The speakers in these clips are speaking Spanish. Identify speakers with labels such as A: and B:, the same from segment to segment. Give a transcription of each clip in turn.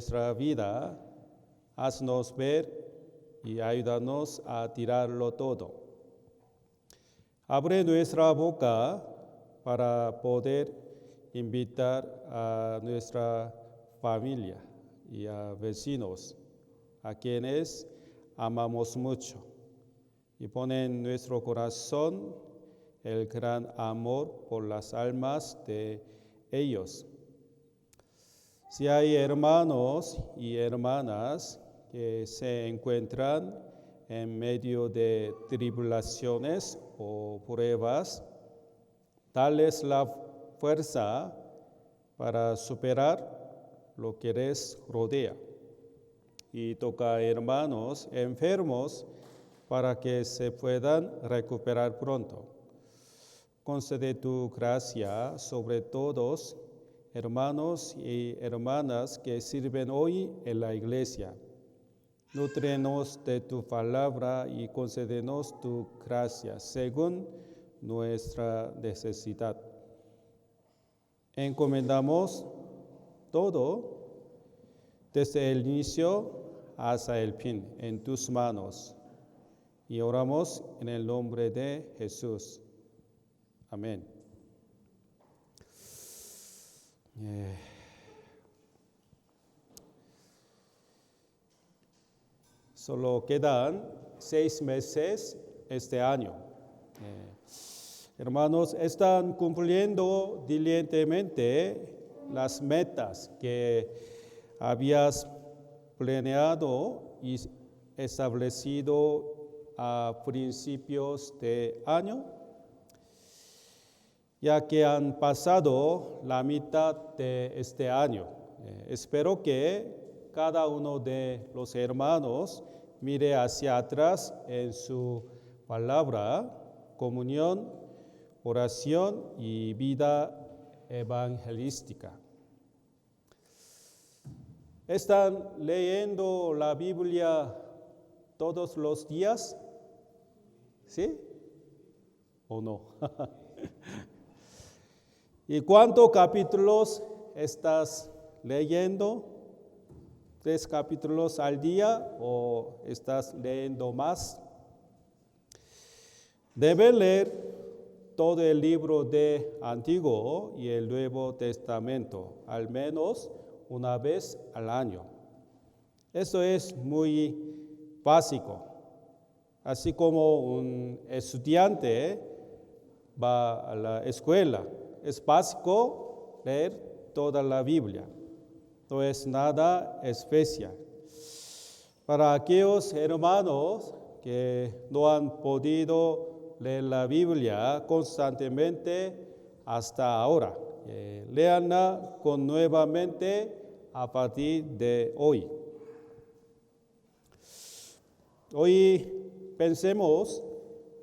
A: nuestra vida, haznos ver y ayúdanos a tirarlo todo. Abre nuestra boca para poder invitar a nuestra familia y a vecinos, a quienes amamos mucho, y pone en nuestro corazón el gran amor por las almas de ellos. Si hay hermanos y hermanas que se encuentran en medio de tribulaciones o pruebas, dales la fuerza para superar lo que les rodea. Y toca a hermanos enfermos para que se puedan recuperar pronto. Concede tu gracia sobre todos, hermanos y hermanas que sirven hoy en la iglesia. Nútrenos de tu palabra y concédenos tu gracia según nuestra necesidad. Encomendamos todo desde el inicio hasta el fin en tus manos y oramos en el nombre de Jesús. Amén. Solo quedan 6 meses este año. Hermanos, están cumpliendo diligentemente las metas que habías planeado y establecido a principios de año, ya que han pasado la mitad de este año. Espero que cada uno de los hermanos mire hacia atrás en su palabra, comunión, oración y vida evangelística. ¿Están leyendo la Biblia todos los días? ¿Sí? ¿O no? ¿Y cuántos capítulos estás leyendo? ¿3 capítulos al día o estás leyendo más? Debe leer todo el libro de Antiguo y el Nuevo Testamento, al menos una vez al año. Eso es muy básico. Así como un estudiante va a la escuela, es básico leer toda la Biblia. No es nada especial. Para aquellos hermanos que no han podido leer la Biblia constantemente hasta ahora, léanla nuevamente a partir de hoy. Hoy pensemos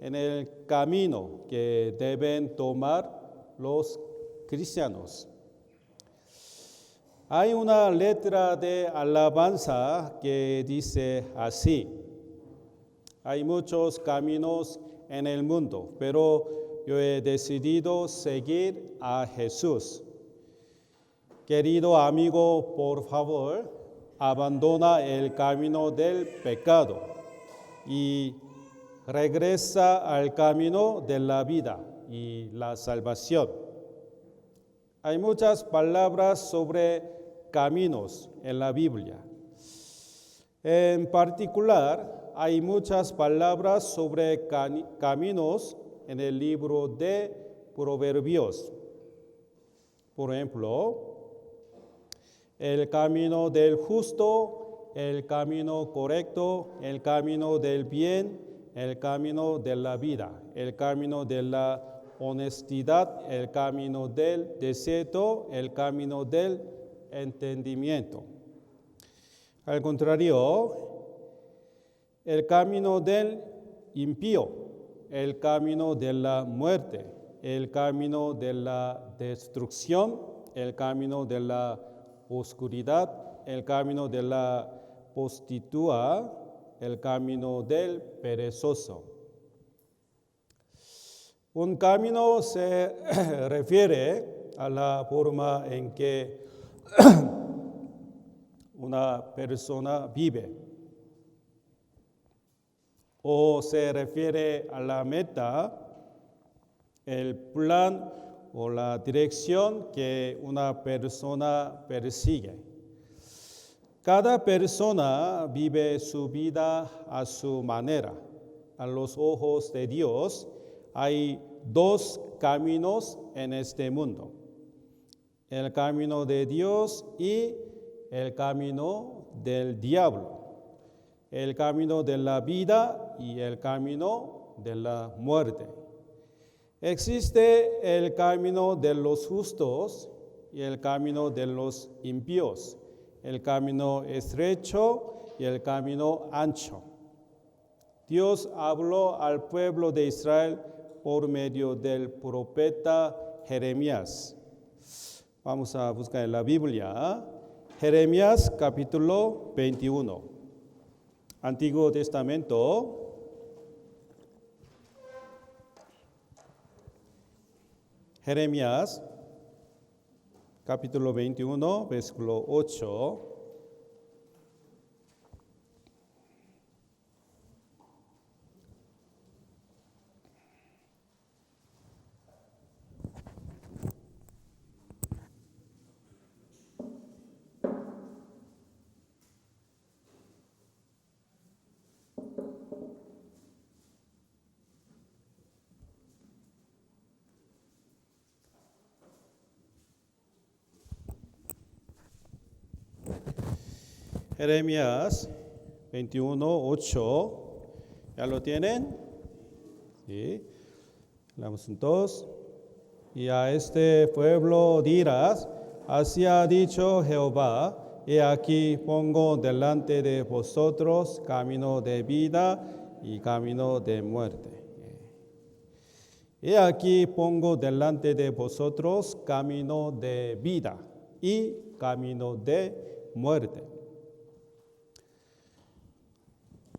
A: en el camino que deben tomar los cristianos. Hay una letra de alabanza que dice así: hay muchos caminos en el mundo, pero yo he decidido seguir a Jesús. Querido amigo, por favor, abandona el camino del pecado y regresa al camino de la vida y la salvación. Hay muchas palabras sobre caminos en la Biblia. En particular, hay muchas palabras sobre caminos en el libro de Proverbios. Por ejemplo, el camino del justo, el camino correcto, el camino del bien, el camino de la vida, el camino de la honestidad, el camino del deseo, el camino del entendimiento. Al contrario, el camino del impío, el camino de la muerte, el camino de la destrucción, el camino de la oscuridad, el camino de la prostituta, el camino del perezoso. Un camino se refiere a la forma en que una persona vive. O se refiere a la meta, el plan o la dirección que una persona persigue. Cada persona vive su vida a su manera. A los ojos de Dios hay dos caminos en este mundo: el camino de Dios y el camino del diablo, el camino de la vida y el camino de la muerte. Existe el camino de los justos y el camino de los impíos, el camino estrecho y el camino ancho. Dios habló al pueblo de Israel por medio del profeta Jeremías. Vamos a buscar en la Biblia. Jeremías capítulo 21. Antiguo Testamento. Jeremías capítulo 21, versículo 8. Jeremías 21, 8. ¿Ya lo tienen? Sí. Leamos juntos. Y a este pueblo dirás: así ha dicho Jehová, he aquí pongo delante de vosotros camino de vida y camino de muerte. He aquí pongo delante de vosotros camino de vida y camino de muerte.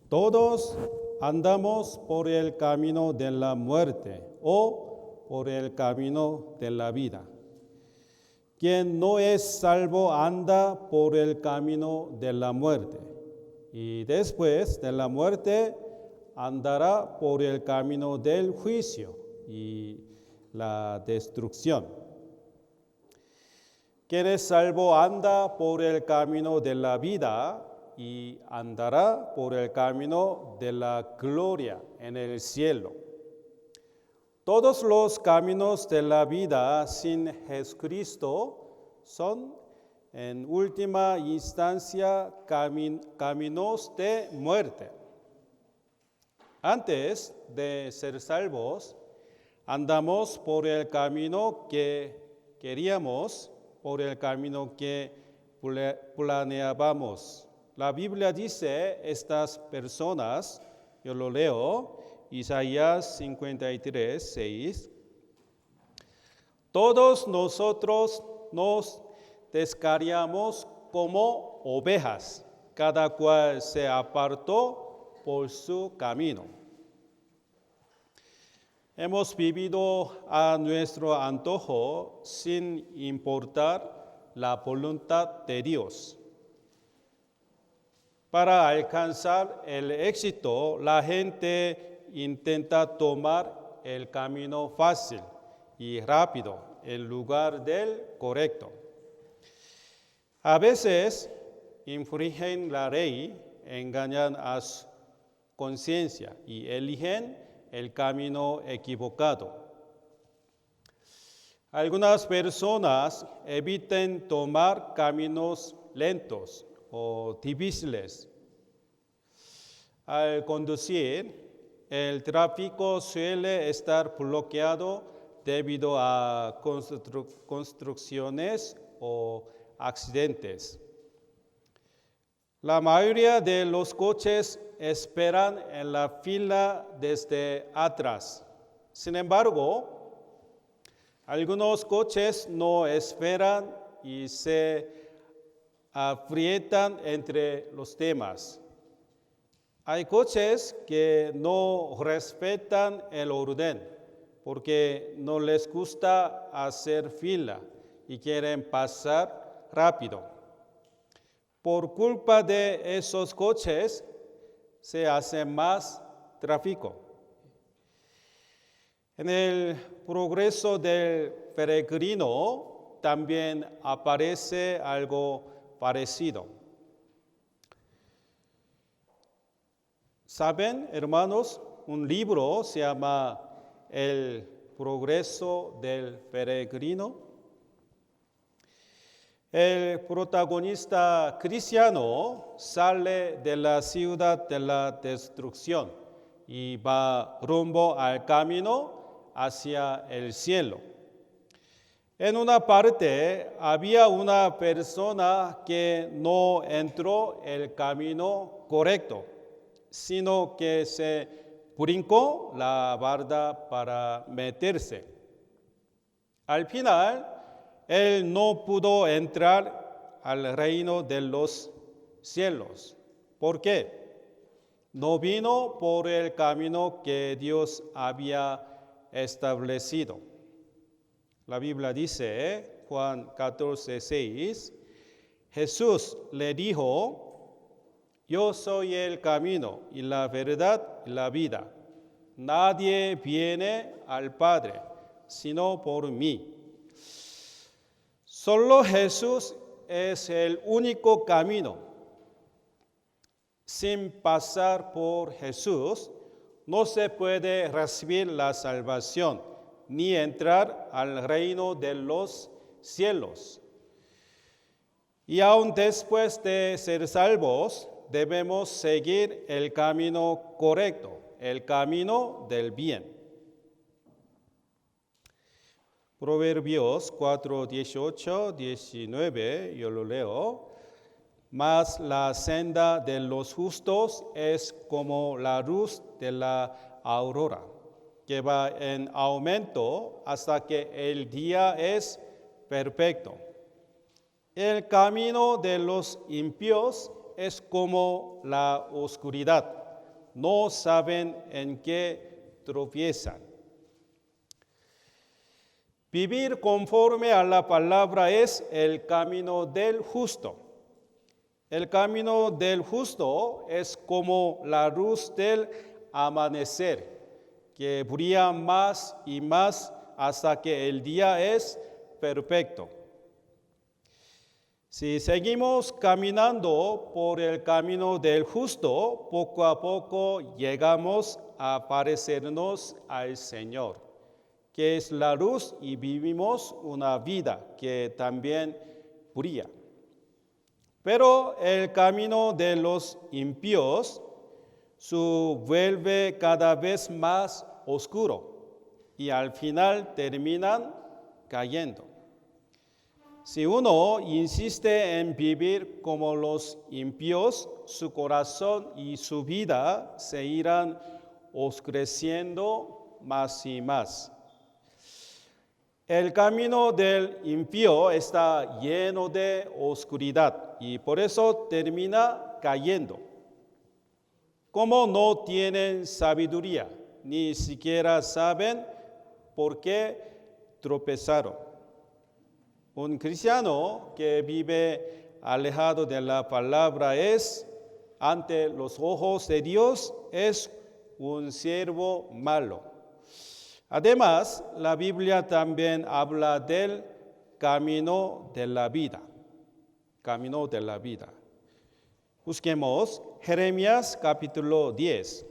A: Todos andamos por el camino de la muerte o por el camino de la vida. Quien no es salvo anda por el camino de la muerte, y después de la muerte andará por el camino del juicio y la destrucción. Quien es salvo anda por el camino de la vida y andará por el camino de la gloria en el cielo. Todos los caminos de la vida sin Jesucristo son, en última instancia, caminos de muerte. Antes de ser salvos, andamos por el camino que queríamos, por el camino que planeábamos. La Biblia dice estas personas, yo lo leo, Isaías 53, 6. Todos nosotros nos descarriamos como ovejas, cada cual se apartó por su camino. Hemos vivido a nuestro antojo sin importar la voluntad de Dios. Para alcanzar el éxito, la gente intenta tomar el camino fácil y rápido en lugar del correcto. A veces infringen la ley, engañan a su conciencia y eligen el camino equivocado. Algunas personas evitan tomar caminos lentos o difíciles. Al conducir, el tráfico suele estar bloqueado debido a construcciones o accidentes. La mayoría de los coches esperan en la fila desde atrás. Sin embargo, algunos coches no esperan y se aprietan entre los demás. Hay coches que no respetan el orden porque no les gusta hacer fila y quieren pasar rápido. Por culpa de esos coches se hace más tráfico. En el progreso del peregrino también aparece algo parecido. ¿Saben, hermanos? Un libro se llama El progreso del peregrino. El protagonista cristiano sale de la ciudad de la destrucción y va rumbo al camino hacia el cielo. En una parte había una persona que no entró el camino correcto, sino que se brincó la barda para meterse. Al final, él no pudo entrar al reino de los cielos. ¿Por qué? No vino por el camino que Dios había establecido. La Biblia dice, Juan 14:6, Jesús le dijo: yo soy el camino y la verdad y la vida. Nadie viene al Padre sino por mí. Solo Jesús es el único camino. Sin pasar por Jesús, no se puede recibir la salvación ni entrar al reino de los cielos. Y aún después de ser salvos, debemos seguir el camino correcto, el camino del bien. Proverbios 4, 18, 19, yo lo leo. Mas la senda de los justos es como la luz de la aurora, que va en aumento hasta que el día es perfecto. El camino de los impíos es como la oscuridad. No saben en qué tropiezan. Vivir conforme a la palabra es el camino del justo. El camino del justo es como la luz del amanecer, que brilla más y más hasta que el día es perfecto. Si seguimos caminando por el camino del justo, poco a poco llegamos a parecernos al Señor, que es la luz, y vivimos una vida que también brilla. Pero el camino de los impíos se vuelve cada vez más oscuro y al final terminan cayendo. Si uno insiste en vivir como los impíos, su corazón y su vida se irán oscureciendo más y más. El camino del impío está lleno de oscuridad y por eso termina cayendo. Como no tienen sabiduría, ni siquiera saben por qué tropezaron. Un cristiano que vive alejado de la palabra es, ante los ojos de Dios, es un siervo malo. Además, la Biblia también habla del camino de la vida. Camino de la vida. Busquemos Jeremías capítulo 10.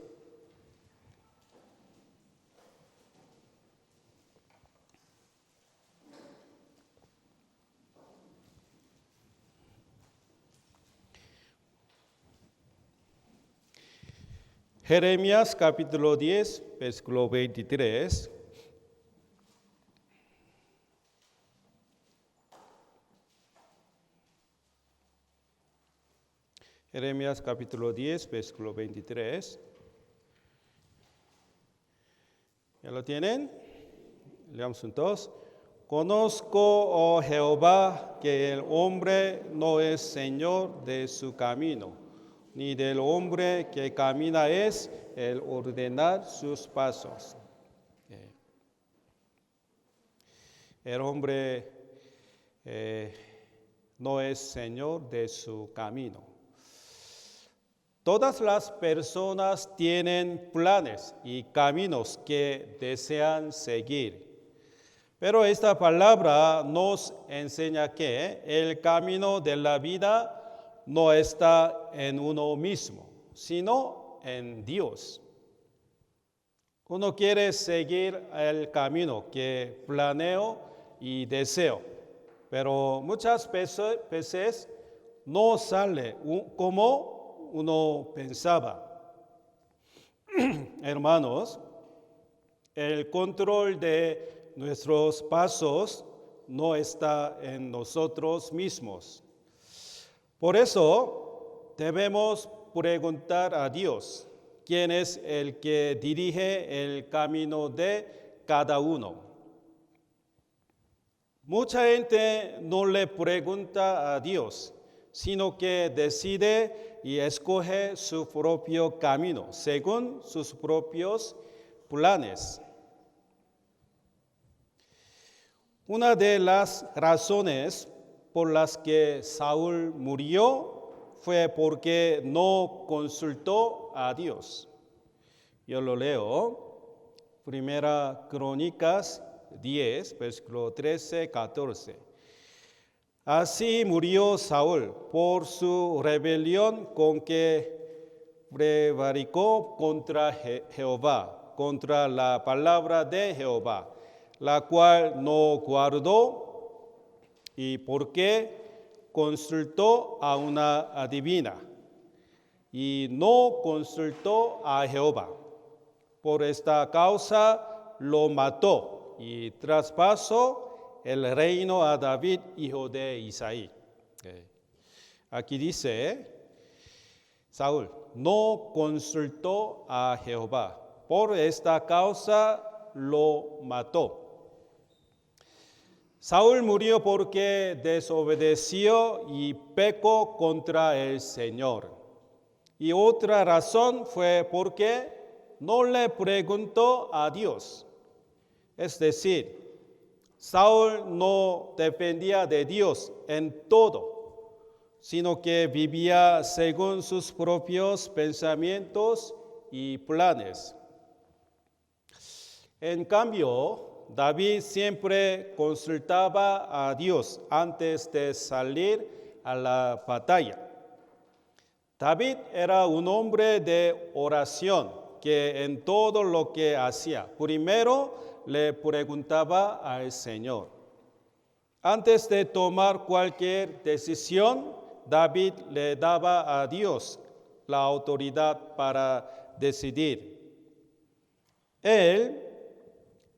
A: Jeremías capítulo 10, versículo 23. Jeremías capítulo 10, versículo 23. ¿Ya lo tienen? Leamos juntos. Conozco, oh Jehová, que el hombre no es señor de su camino, ni del hombre que camina es el ordenar sus pasos. El hombre no es Señor de su camino. Todas las personas tienen planes y caminos que desean seguir. Pero esta palabra nos enseña que el camino de la vida no está en uno mismo, sino en Dios. Uno quiere seguir el camino que planeo y deseo, pero muchas veces no sale como uno pensaba. Hermanos, el control de nuestros pasos no está en nosotros mismos. Por eso debemos preguntar a Dios, quién es el que dirige el camino de cada uno. Mucha gente no le pregunta a Dios, sino que decide y escoge su propio camino, según sus propios planes. Una de las razones por las que Saúl murió fue porque no consultó a Dios. Yo lo leo, Primera Crónicas 10, versículo 13, 14. Así murió Saúl por su rebelión con que prevaricó contra Jehová, contra la palabra de Jehová, la cual no guardó, y porque consultó a una adivina y no consultó a Jehová. Por esta causa lo mató y traspasó el reino a David, hijo de Isaí. Aquí dice, Saúl no consultó a Jehová. Por esta causa lo mató. Saúl murió porque desobedeció y pecó contra el Señor. Y otra razón fue porque no le preguntó a Dios. Es decir, Saúl no dependía de Dios en todo, sino que vivía según sus propios pensamientos y planes. En cambio, David siempre consultaba a Dios antes de salir a la batalla. David era un hombre de oración que en todo lo que hacía, primero le preguntaba al Señor. Antes de tomar cualquier decisión, David le daba a Dios la autoridad para decidir. Él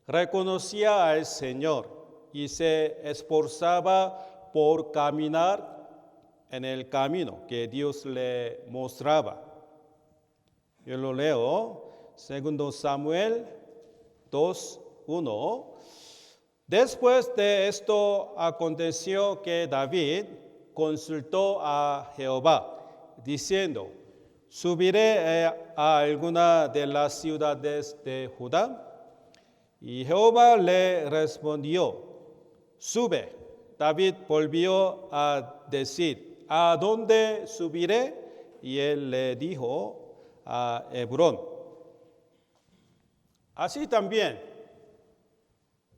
A: reconocía al Señor y se esforzaba por caminar en el camino que Dios le mostraba. Yo lo leo, 2 Samuel 2:1. Después de esto aconteció que David consultó a Jehová, diciendo, ¿subiré a alguna de las ciudades de Judá? Y Jehová le respondió, sube. David volvió a decir, ¿a dónde subiré? Y él le dijo, a Hebrón. Así también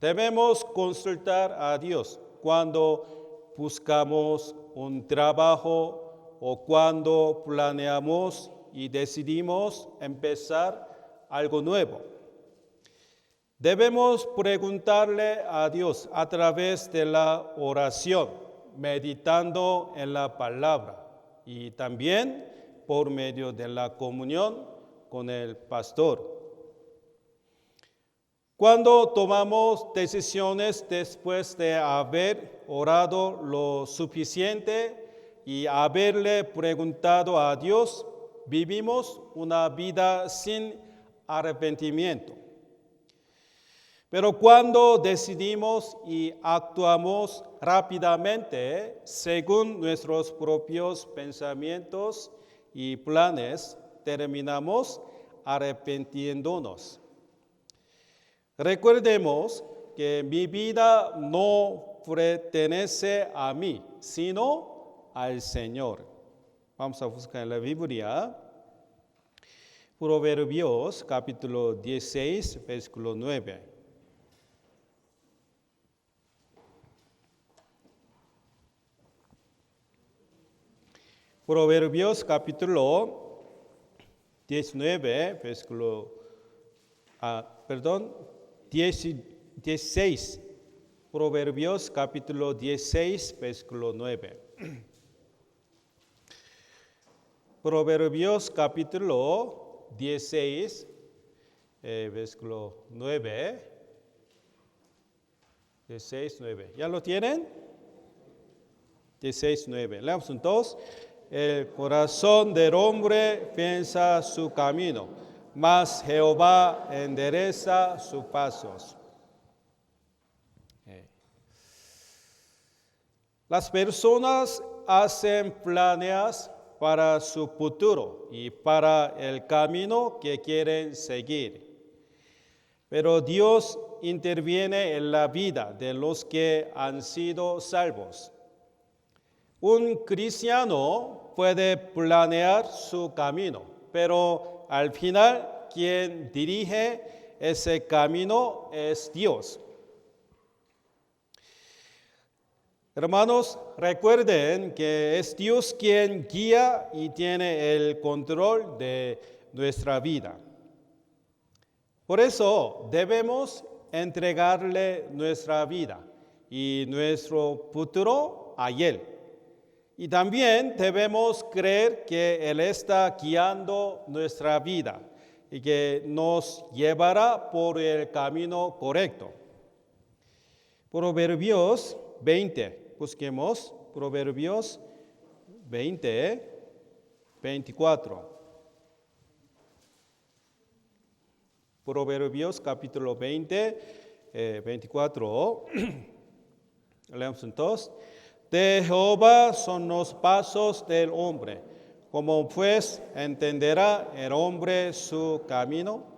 A: debemos consultar a Dios cuando buscamos un trabajo o cuando planeamos y decidimos empezar algo nuevo. Debemos preguntarle a Dios a través de la oración, meditando en la palabra y también por medio de la comunión con el pastor. Cuando tomamos decisiones después de haber orado lo suficiente y haberle preguntado a Dios, vivimos una vida sin arrepentimiento. Pero cuando decidimos y actuamos rápidamente según nuestros propios pensamientos y planes, terminamos arrepintiéndonos. Recordemos que mi vida no pertenece a mí, sino al Señor. Vamos a buscar en la Biblia. Proverbios capítulo 16, versículo 9. Proverbios capítulo 19, versículo, 16. Proverbios capítulo 16, versículo 9. Proverbios capítulo 16, versículo 9. 16, 9. ¿Ya lo tienen? 16, 9. Leamos entonces. El corazón del hombre piensa su camino, mas Jehová endereza sus pasos. Las personas hacen planes para su futuro y para el camino que quieren seguir. Pero Dios interviene en la vida de los que han sido salvos. Un cristiano puede planear su camino, pero al final quien dirige ese camino es Dios. Hermanos, recuerden que es Dios quien guía y tiene el control de nuestra vida. Por eso debemos entregarle nuestra vida y nuestro futuro a Él. Y también debemos creer que Él está guiando nuestra vida y que nos llevará por el camino correcto. Proverbios 20. Busquemos Proverbios 20, 24. Proverbios capítulo 20, 24. Leemos entonces. De Jehová son los pasos del hombre, como pues entenderá el hombre su camino.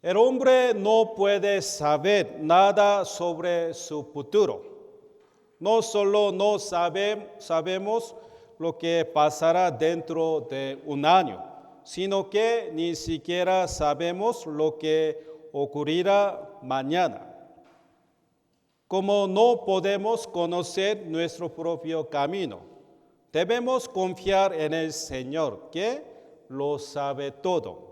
A: El hombre no puede saber nada sobre su futuro. No solo no sabemos lo que pasará dentro de un año, sino que ni siquiera sabemos lo que ocurrirá mañana. Como no podemos conocer nuestro propio camino, debemos confiar en el Señor, que lo sabe todo.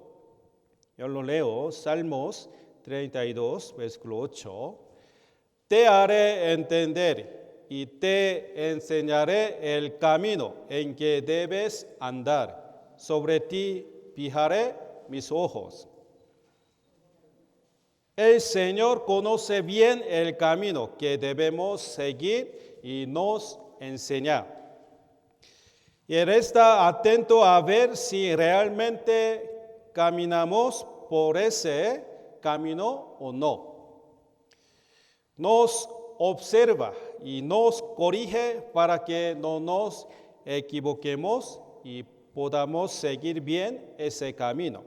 A: Yo lo leo, Salmos 32, versículo 8. Te haré entender y te enseñaré el camino en que debes andar. Sobre ti fijaré mis ojos. El Señor conoce bien el camino que debemos seguir y nos enseña. Y Él está atento a ver si realmente caminamos por ese camino o no. Nos observa y nos corrige para que no nos equivoquemos y podamos seguir bien ese camino.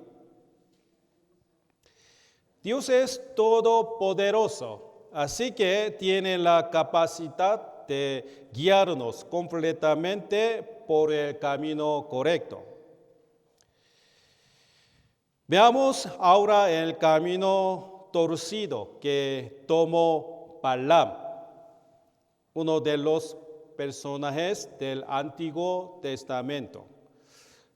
A: Dios es todopoderoso, así que tiene la capacidad de guiarnos completamente por el camino correcto. Veamos ahora el camino torcido que tomó Balaam, uno de los personajes del Antiguo Testamento.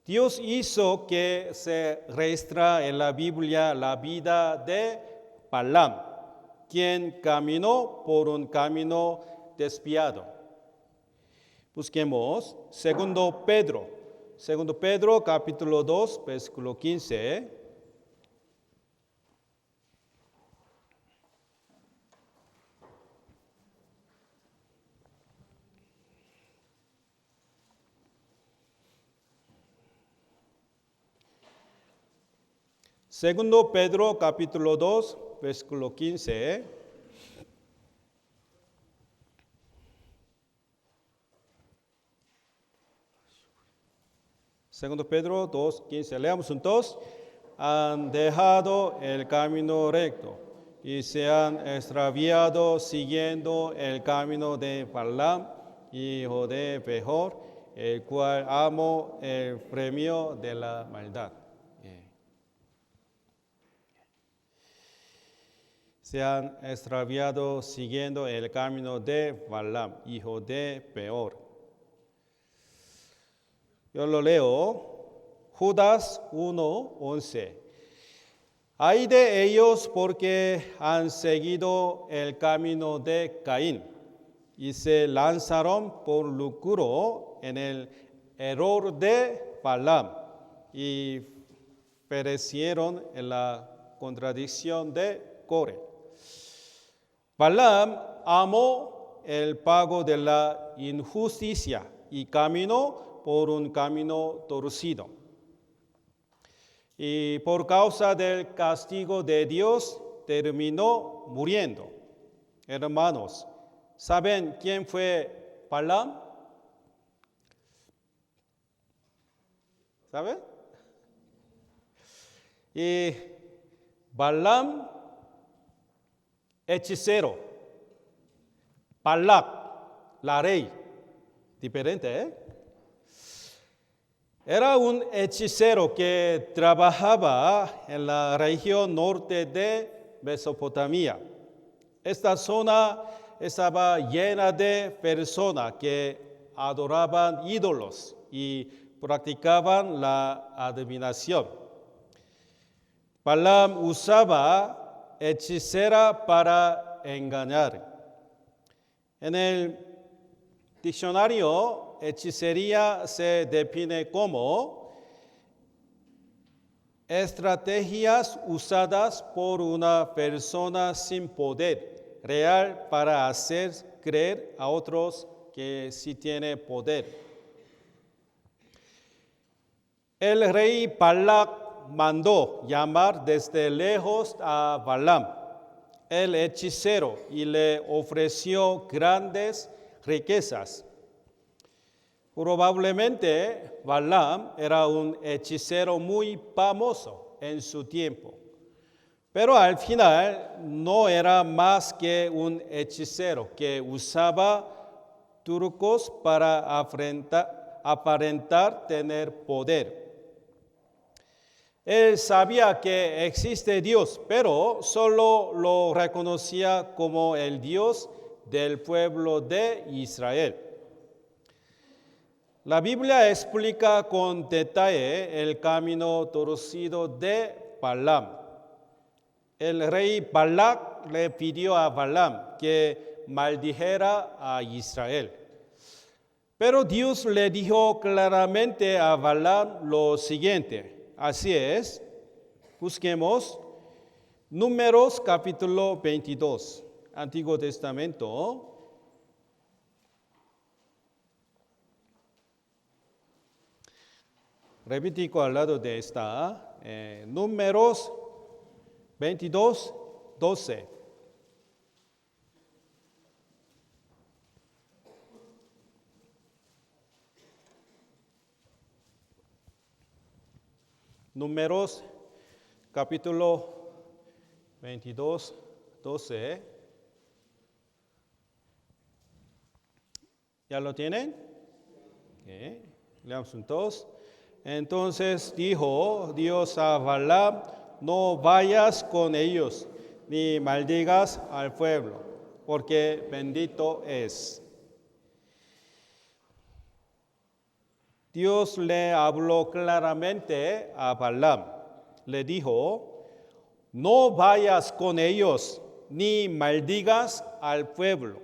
A: Dios hizo que se registre en la Biblia la vida de Balaam, quien caminó por un camino desviado. Busquemos 2 Pedro capítulo 2, versículo 15. Segundo Pedro capítulo 2, versículo 15. Segundo Pedro 2, 15. Leamos entonces. Han dejado el camino recto y se han extraviado siguiendo el camino de Balaam, hijo de Beor, el cual amó el premio de la maldad. Se han extraviado siguiendo el camino de Balaam, hijo de Beor. Yo lo leo, Judas 1:11. Ay de ellos porque han seguido el camino de Caín y se lanzaron por lucro en el error de Balaam y perecieron en la contradicción de Core. Balaam amó el pago de la injusticia y caminó por un camino torcido. Y por causa del castigo de Dios terminó muriendo. Hermanos, ¿saben quién fue Balaam? ¿Saben? Y Balaam, hechicero. Balac, la ley. Diferente, ¿eh? Era un hechicero que trabajaba en la región norte de Mesopotamia. Esta zona estaba llena de personas que adoraban ídolos y practicaban la adivinación. Balaam usaba hechicera para engañar. En el diccionario, hechicería se define como estrategias usadas por una persona sin poder real para hacer creer a otros que sí tiene poder. El rey Balac mandó llamar desde lejos a Balaam, el hechicero, y le ofreció grandes riquezas. Probablemente Balaam era un hechicero muy famoso en su tiempo, pero al final no era más que un hechicero que usaba trucos para aparentar tener poder. Él sabía que existe Dios, pero solo lo reconocía como el Dios del pueblo de Israel. La Biblia explica con detalle el camino torcido de Balaam. El rey Balac le pidió a Balaam que maldijera a Israel. Pero Dios le dijo claramente a Balaam lo siguiente. Así es, busquemos Números capítulo 22, Antiguo Testamento. Repitico al lado de esta, Números 22, 12. Números capítulo 22, 12. ¿Ya lo tienen? Okay. Leamos juntos. Entonces dijo Dios a Balaam, no vayas con ellos, ni maldigas al pueblo, porque bendito es. Dios le habló claramente a Balaam. Le dijo, no vayas con ellos, ni maldigas al pueblo.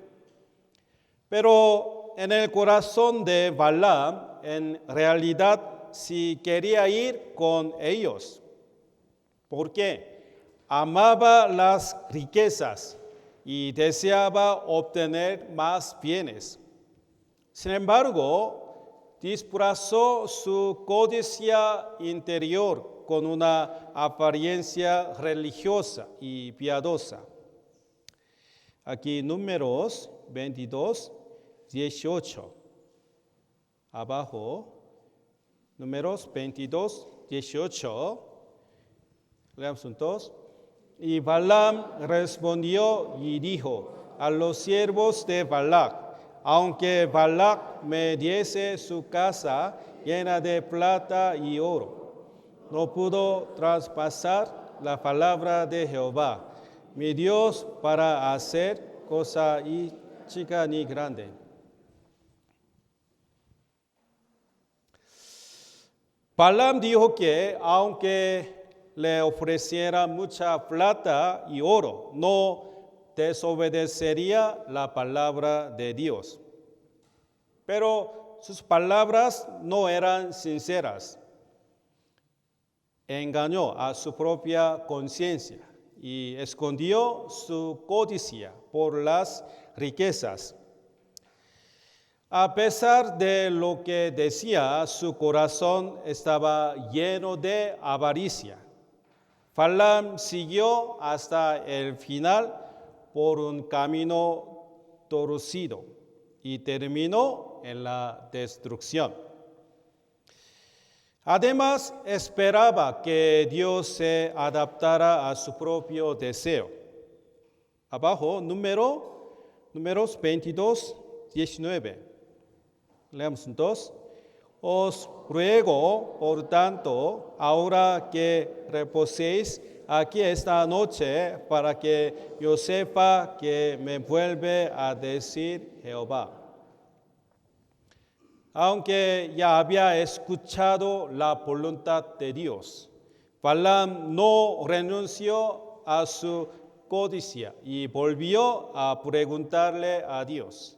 A: Pero en el corazón de Balaam, en realidad, si quería ir con ellos. ¿Por qué? Amaba las riquezas y deseaba obtener más bienes. Sin embargo, disfrazó su codicia interior con una apariencia religiosa y piadosa. Aquí Números 22, 18. Abajo. Números 22, 18. Leamos juntos. Y Balaam respondió y dijo a los siervos de Balac: aunque Balac me diese su casa llena de plata y oro, no pudo traspasar la palabra de Jehová, mi Dios, para hacer cosa chica ni grande. Balaam dijo que aunque le ofreciera mucha plata y oro, no desobedecería la palabra de Dios. Pero sus palabras no eran sinceras. Engañó a su propia conciencia y escondió su codicia por las riquezas. A pesar de lo que decía, su corazón estaba lleno de avaricia. Balaam siguió hasta el final por un camino torcido y terminó en la destrucción. Además, esperaba que Dios se adaptara a su propio deseo. Abajo, números 22, 19. Leamos entonces. Os ruego, por tanto, ahora que reposéis aquí esta noche, para que yo sepa que me vuelve a decir Jehová. Aunque ya había escuchado la voluntad de Dios, Balaam no renunció a su codicia y volvió a preguntarle a Dios.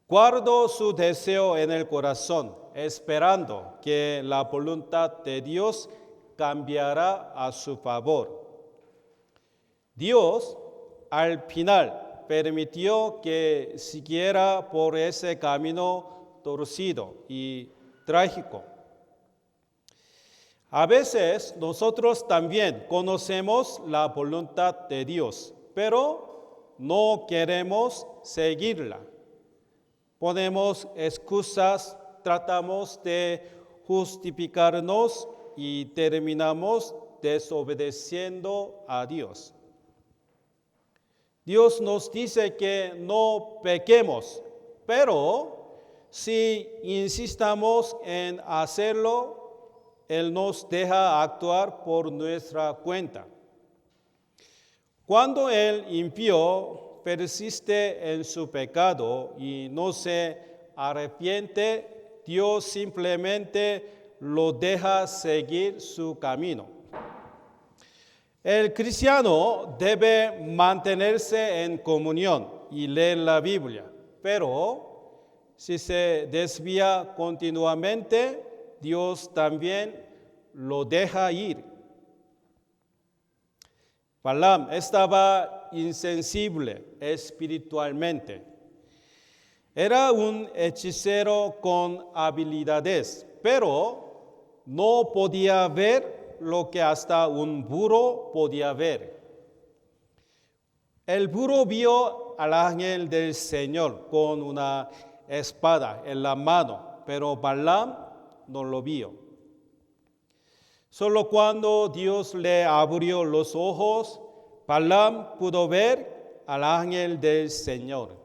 A: Guardó su deseo en el corazón, esperando que la voluntad de Dios cambiará a su favor. Dios, al final, permitió que siguiera por ese camino torcido y trágico. A veces nosotros también conocemos la voluntad de Dios, pero no queremos seguirla. Ponemos excusas, tratamos de justificarnos y terminamos desobedeciendo a Dios. Dios nos dice que no pequemos, pero si insistamos en hacerlo, Él nos deja actuar por nuestra cuenta. Cuando el impío persiste en su pecado y no se arrepiente, Dios simplemente lo deja seguir su camino. El cristiano debe mantenerse en comunión y leer la Biblia, pero si se desvía continuamente, Dios también lo deja ir. Balaam estaba insensible espiritualmente. Era un hechicero con habilidades, pero no podía ver lo que hasta un burro podía ver. El burro vio al ángel del Señor con una espada en la mano, pero Balaam no lo vio. Solo cuando Dios le abrió los ojos, Balaam pudo ver al ángel del Señor.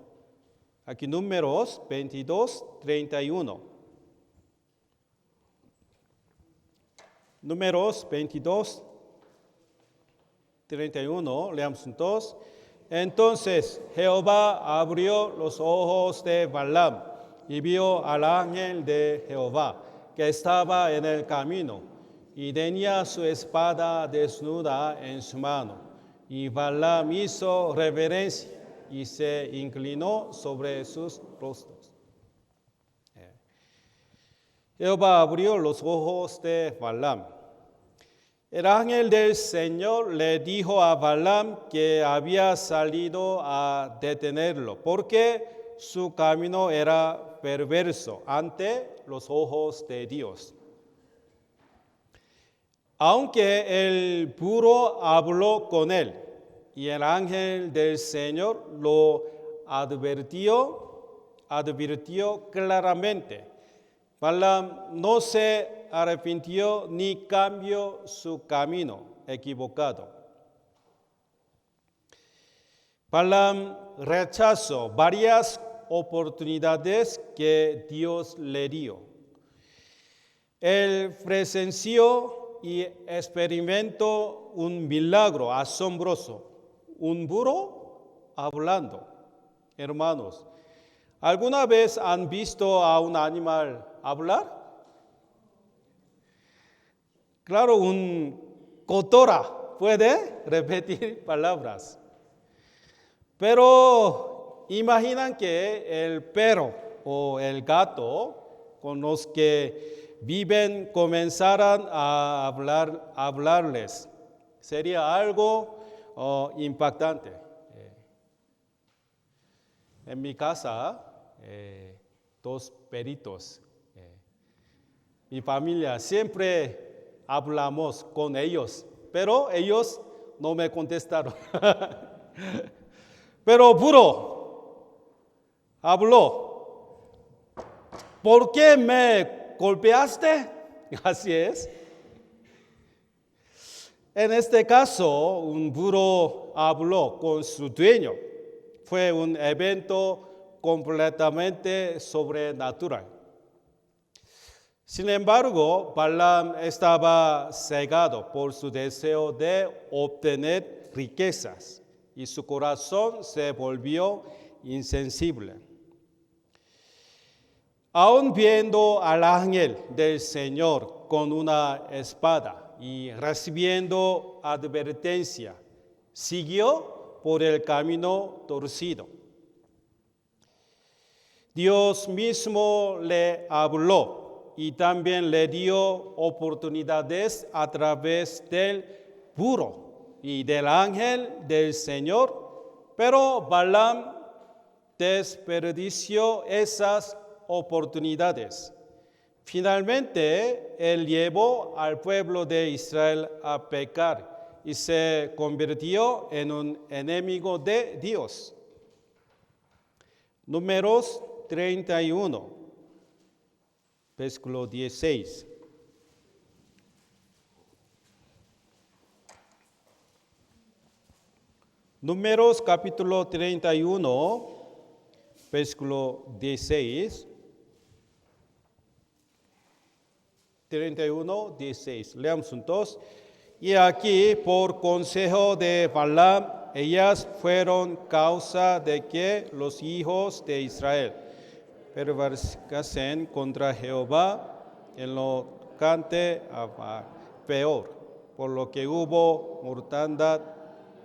A: Aquí números 22, 31. Números 22, 31, leamos entonces. Entonces Jehová abrió los ojos de Balaam y vio al ángel de Jehová que estaba en el camino y tenía su espada desnuda en su mano. Y Balaam hizo reverencia y se inclinó sobre sus rostros. Jehová abrió los ojos de Balaam. El ángel del Señor le dijo a Balaam que había salido a detenerlo, porque su camino era perverso ante los ojos de Dios. Aunque el burro habló con él y el ángel del Señor lo advirtió claramente, Balaam no se arrepintió ni cambió su camino equivocado. Balaam rechazó varias oportunidades que Dios le dio. Él presenció y experimentó un milagro asombroso, un burro hablando. Hermanos, ¿alguna vez han visto a un animal hablar? Claro, un cotora puede repetir palabras. Pero imaginan que el perro o el gato con los que viven comenzaran a hablarles. Sería algo impactante. En mi casa, dos peritos. Mi familia siempre hablamos con ellos, pero ellos no me contestaron. Pero burro habló. ¿Por qué me golpeaste? Así es. En este caso, un burro habló con su dueño. Fue un evento completamente sobrenatural. Sin embargo, Balaam estaba cegado por su deseo de obtener riquezas y su corazón se volvió insensible. Aun viendo al ángel del Señor con una espada y recibiendo advertencia, siguió por el camino torcido. Dios mismo le habló y también le dio oportunidades a través del burro y del ángel del Señor, pero Balaam desperdició esas oportunidades. Finalmente, él llevó al pueblo de Israel a pecar y se convirtió en un enemigo de Dios. Números 31, versículo 16. Números capítulo 31, versículo 16. 31, 16. Leamos juntos. Y aquí, por consejo de Balaam, ellas fueron causa de que los hijos de Israel prevaleciesen contra Jehová en lo tocante a peor, por lo que hubo mortandad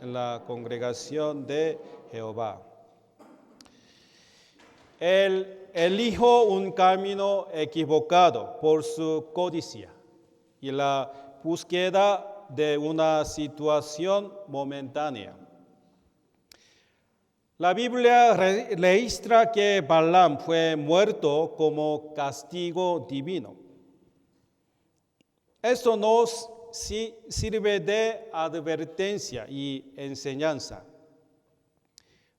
A: en la congregación de Jehová. Él eligió un camino equivocado por su codicia y la búsqueda de una situación momentánea. La Biblia registra que Balaam fue muerto como castigo divino. Esto nos sirve de advertencia y enseñanza.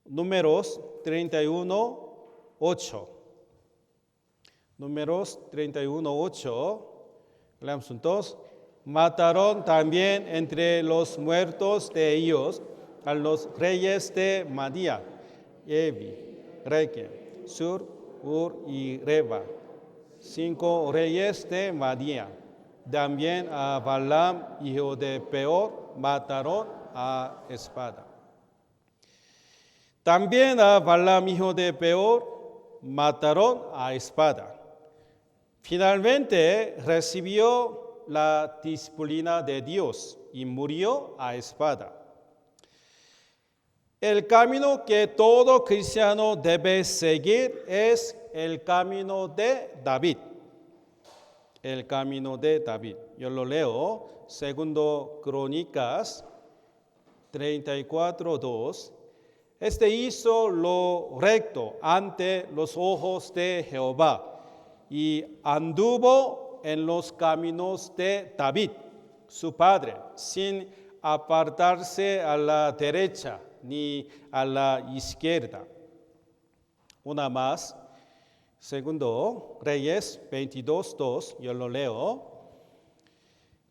A: Números 31, 8. Números 31, 8. Leamos juntos. Mataron también entre los muertos de ellos a los reyes de Madía, Evi, Rekem, Sur, Ur y Reba, 5 reyes de Madía. También a Balaam, hijo de Peor, mataron a espada. También a Balaam, hijo de Peor, mataron a espada. Finalmente recibió la disciplina de Dios y murió a espada. El camino que todo cristiano debe seguir es el camino de David. El camino de David. Yo lo leo, segundo Crónicas 34:2. Este hizo lo recto ante los ojos de Jehová y anduvo en los caminos de David, su padre, sin apartarse a la derecha ni a la izquierda. Una más, segundo Reyes 22:2, yo lo leo.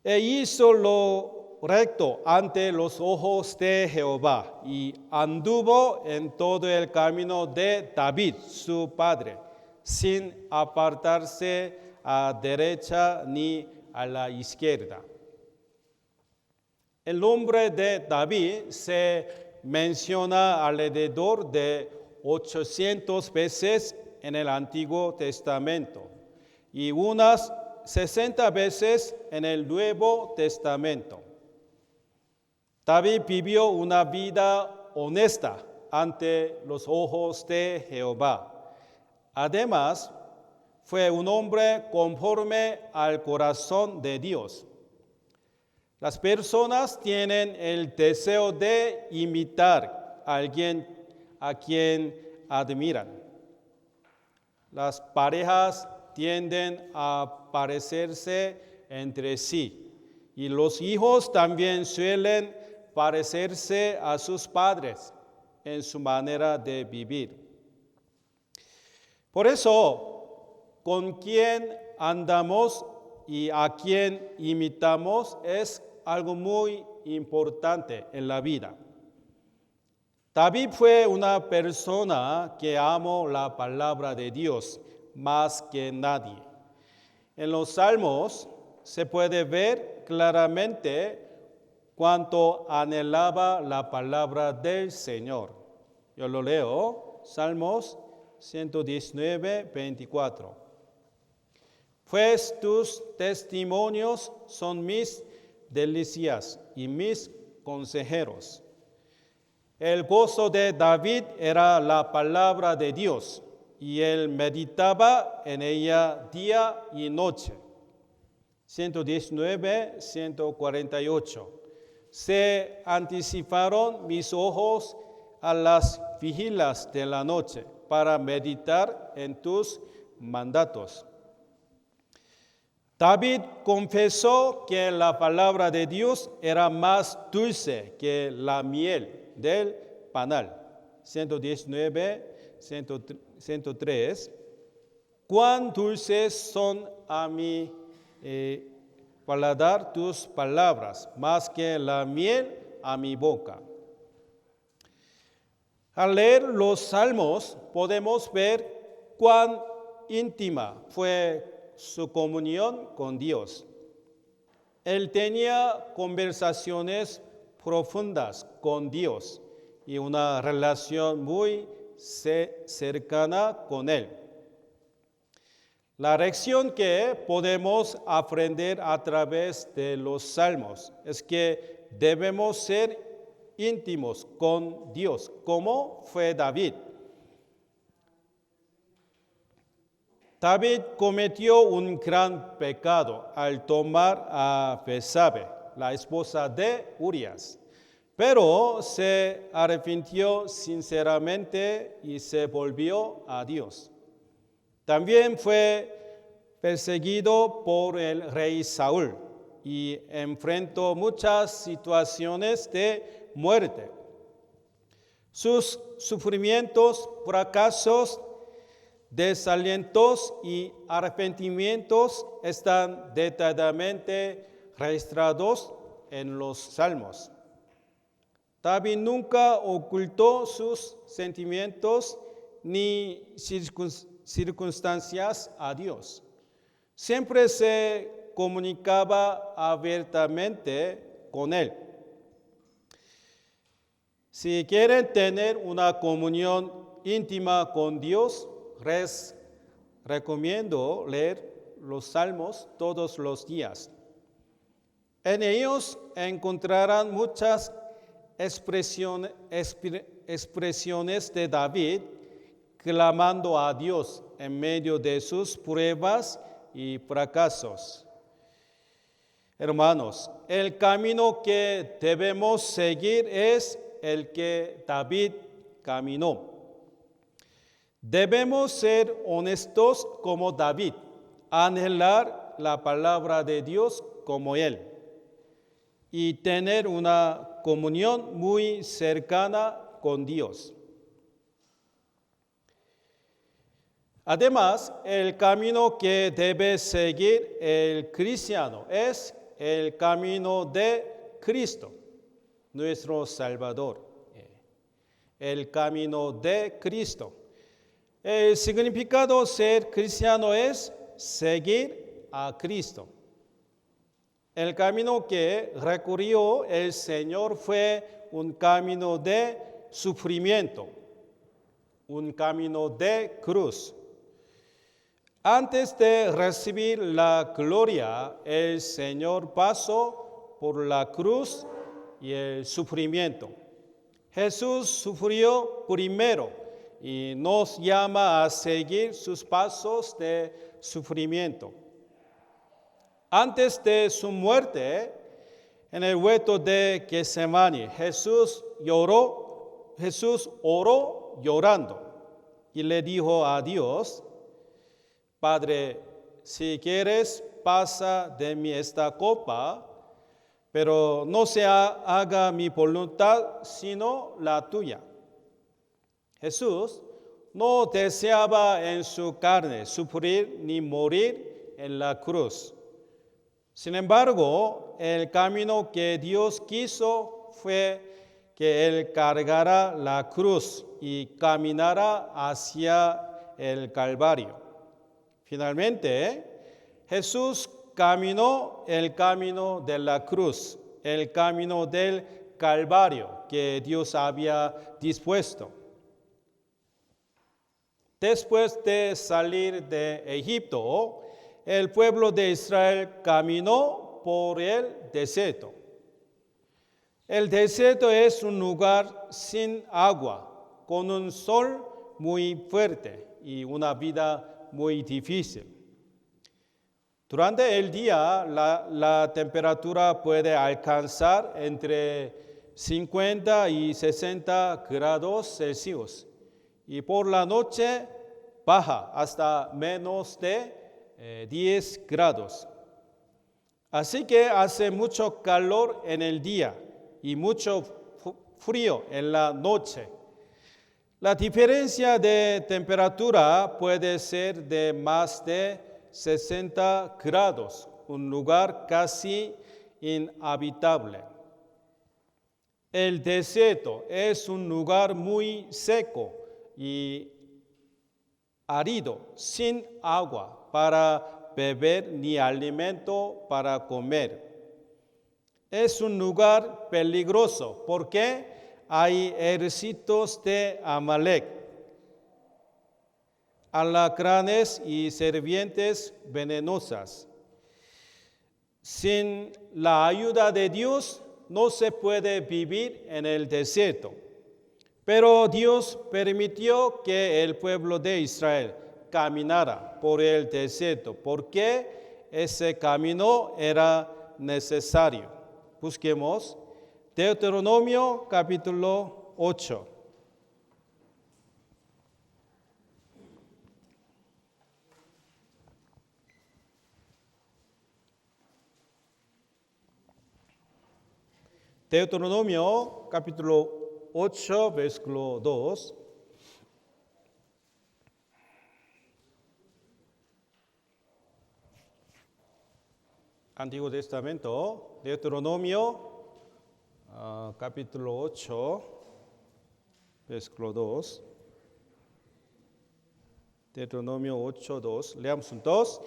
A: E hizo lo recto ante los ojos de Jehová y anduvo en todo el camino de David, su padre, sin apartarse a derecha ni a la izquierda. El nombre de David se menciona alrededor de 800 veces en el Antiguo Testamento y unas 60 veces en el Nuevo Testamento. David vivió una vida honesta ante los ojos de Jehová. Además, fue un hombre conforme al corazón de Dios. Las personas tienen el deseo de imitar a alguien a quien admiran. Las parejas tienden a parecerse entre sí y los hijos también suelen parecerse a sus padres en su manera de vivir. Por eso, con quién andamos y a quién imitamos es algo muy importante en la vida. David fue una persona que amó la palabra de Dios más que nadie. En los Salmos se puede ver claramente cuánto anhelaba la palabra del Señor. Yo lo leo, Salmos 119, 24. Pues tus testimonios son mis delicias y mis consejeros. El gozo de David era la palabra de Dios y él meditaba en ella día y noche. 119, 148. Se anticiparon mis ojos a las vigilas de la noche para meditar en tus mandatos. David confesó que la palabra de Dios era más dulce que la miel del panal. 119, 103. Cuán dulces son a mi paladar tus palabras, más que la miel a mi boca. Al leer los Salmos podemos ver cuán íntima fue su comunión con Dios. Él tenía conversaciones profundas con Dios y una relación muy cercana con Él. La lección que podemos aprender a través de los Salmos es que debemos ser íntimos con Dios, como fue David. David cometió un gran pecado al tomar a Betsabé, la esposa de Urías, pero se arrepintió sinceramente y se volvió a Dios. También fue perseguido por el rey Saúl y enfrentó muchas situaciones de muerte. Sus sufrimientos, fracasos, desalientos y arrepentimientos están detalladamente registrados en los Salmos. David nunca ocultó sus sentimientos ni circunstancias a Dios. Siempre se comunicaba abiertamente con Él. Si quieren tener una comunión íntima con Dios, les recomiendo leer los Salmos todos los días. En ellos encontrarán muchas expresiones de David clamando a Dios en medio de sus pruebas y fracasos. Hermanos, el camino que debemos seguir es el que David caminó. Debemos ser honestos como David, anhelar la palabra de Dios como él y tener una comunión muy cercana con Dios. Además, el camino que debe seguir el cristiano es el camino de Cristo, nuestro Salvador. El camino de Cristo. El significado de ser cristiano es seguir a Cristo. El camino que recorrió el Señor fue un camino de sufrimiento, un camino de cruz. Antes de recibir la gloria, el Señor pasó por la cruz y el sufrimiento. Jesús sufrió primero y nos llama a seguir sus pasos de sufrimiento. Antes de su muerte, en el huerto de Getsemaní, Jesús oró llorando y le dijo a Dios: Padre, si quieres, pasa de mí esta copa, pero no se haga mi voluntad, sino la tuya. Jesús no deseaba en su carne sufrir ni morir en la cruz. Sin embargo, el camino que Dios quiso fue que Él cargara la cruz y caminara hacia el Calvario. Finalmente, Jesús caminó el camino de la cruz, el camino del Calvario que Dios había dispuesto. Después de salir de Egipto, el pueblo de Israel caminó por el desierto. El desierto es un lugar sin agua, con un sol muy fuerte y una vida muy difícil. Durante el día, la temperatura puede alcanzar entre 50 y 60 grados Celsius y por la noche baja hasta menos de 10 grados. Así que hace mucho calor en el día y mucho frío en la noche. La diferencia de temperatura puede ser de más de 60 grados, un lugar casi inhabitable. El desierto es un lugar muy seco y árido, sin agua para beber ni alimento para comer. Es un lugar peligroso porque hay ejércitos de Amalek, alacranes y serpientes venenosas. Sin la ayuda de Dios no se puede vivir en el desierto. Pero Dios permitió que el pueblo de Israel caminara por el desierto, porque ese camino era necesario. Busquemos Deuteronomio capítulo 8. Deuteronomio capítulo 8, versículo 2. Antiguo Testamento, Deuteronomio capítulo 8, versículo 2. Deuteronomio 8, 2. Leamos juntos.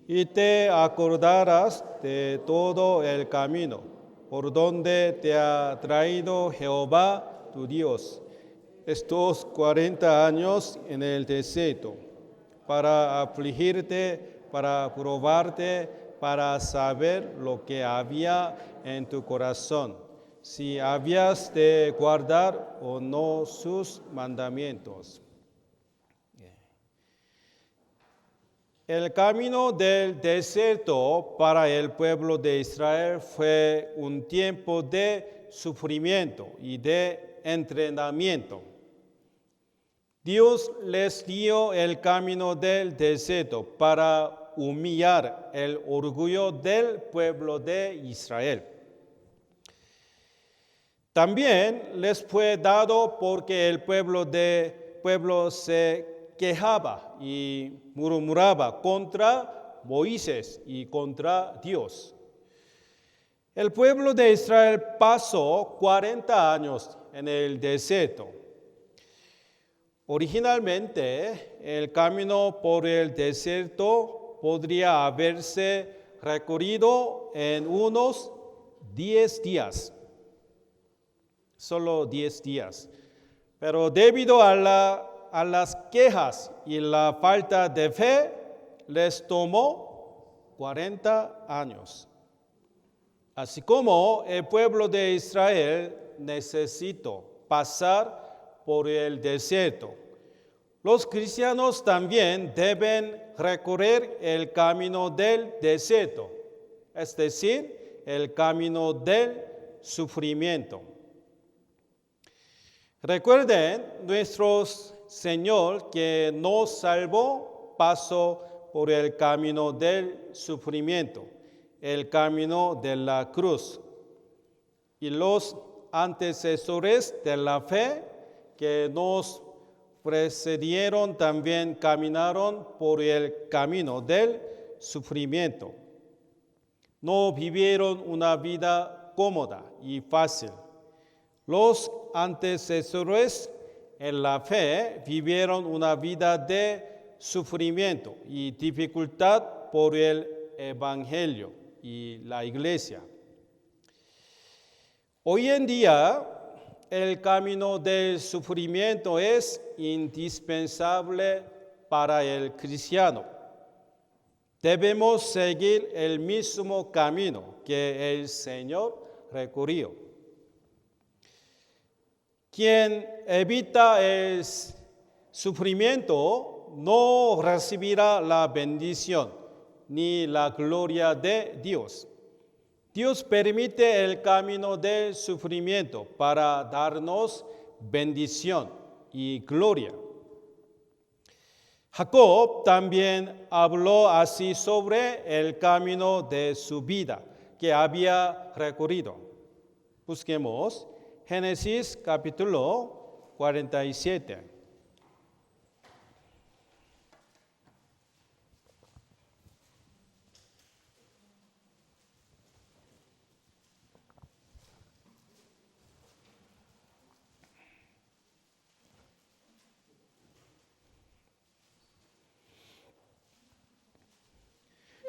A: Y te acordarás de todo el camino por donde te ha traído Jehová tu Dios estos 40 años en el desierto, para afligirte, para probarte, para saber lo que había en tu corazón, si habías de guardar o no sus mandamientos. El camino del desierto para el pueblo de Israel fue un tiempo de sufrimiento y de entrenamiento. Dios les dio el camino del desierto para humillar el orgullo del pueblo de Israel. También les fue dado porque el pueblo se quejaba y murmuraba contra Moisés y contra Dios. El pueblo de Israel pasó 40 años en el desierto. Originalmente, el camino por el desierto podría haberse recorrido en unos 10 días, solo 10 días. Pero debido a las quejas y la falta de fe, les tomó 40 años. Así como el pueblo de Israel necesitó pasar por el desierto, los cristianos también deben recorrer el camino del desierto, es decir, el camino del sufrimiento. Recuerden, nuestro Señor que nos salvó pasó por el camino del sufrimiento, el camino de la cruz. Y los antecesores de la fe que nos precedieron también caminaron por el camino del sufrimiento. No vivieron una vida cómoda y fácil. Los antecesores en la fe vivieron una vida de sufrimiento y dificultad por el Evangelio y la iglesia. Hoy en día, el camino del sufrimiento es indispensable para el cristiano. Debemos seguir el mismo camino que el Señor recorrió. Quien evita el sufrimiento no recibirá la bendición ni la gloria de Dios. Dios permite el camino del sufrimiento para darnos bendición y gloria. Jacob también habló así sobre el camino de su vida que había recorrido. Busquemos Génesis capítulo 47.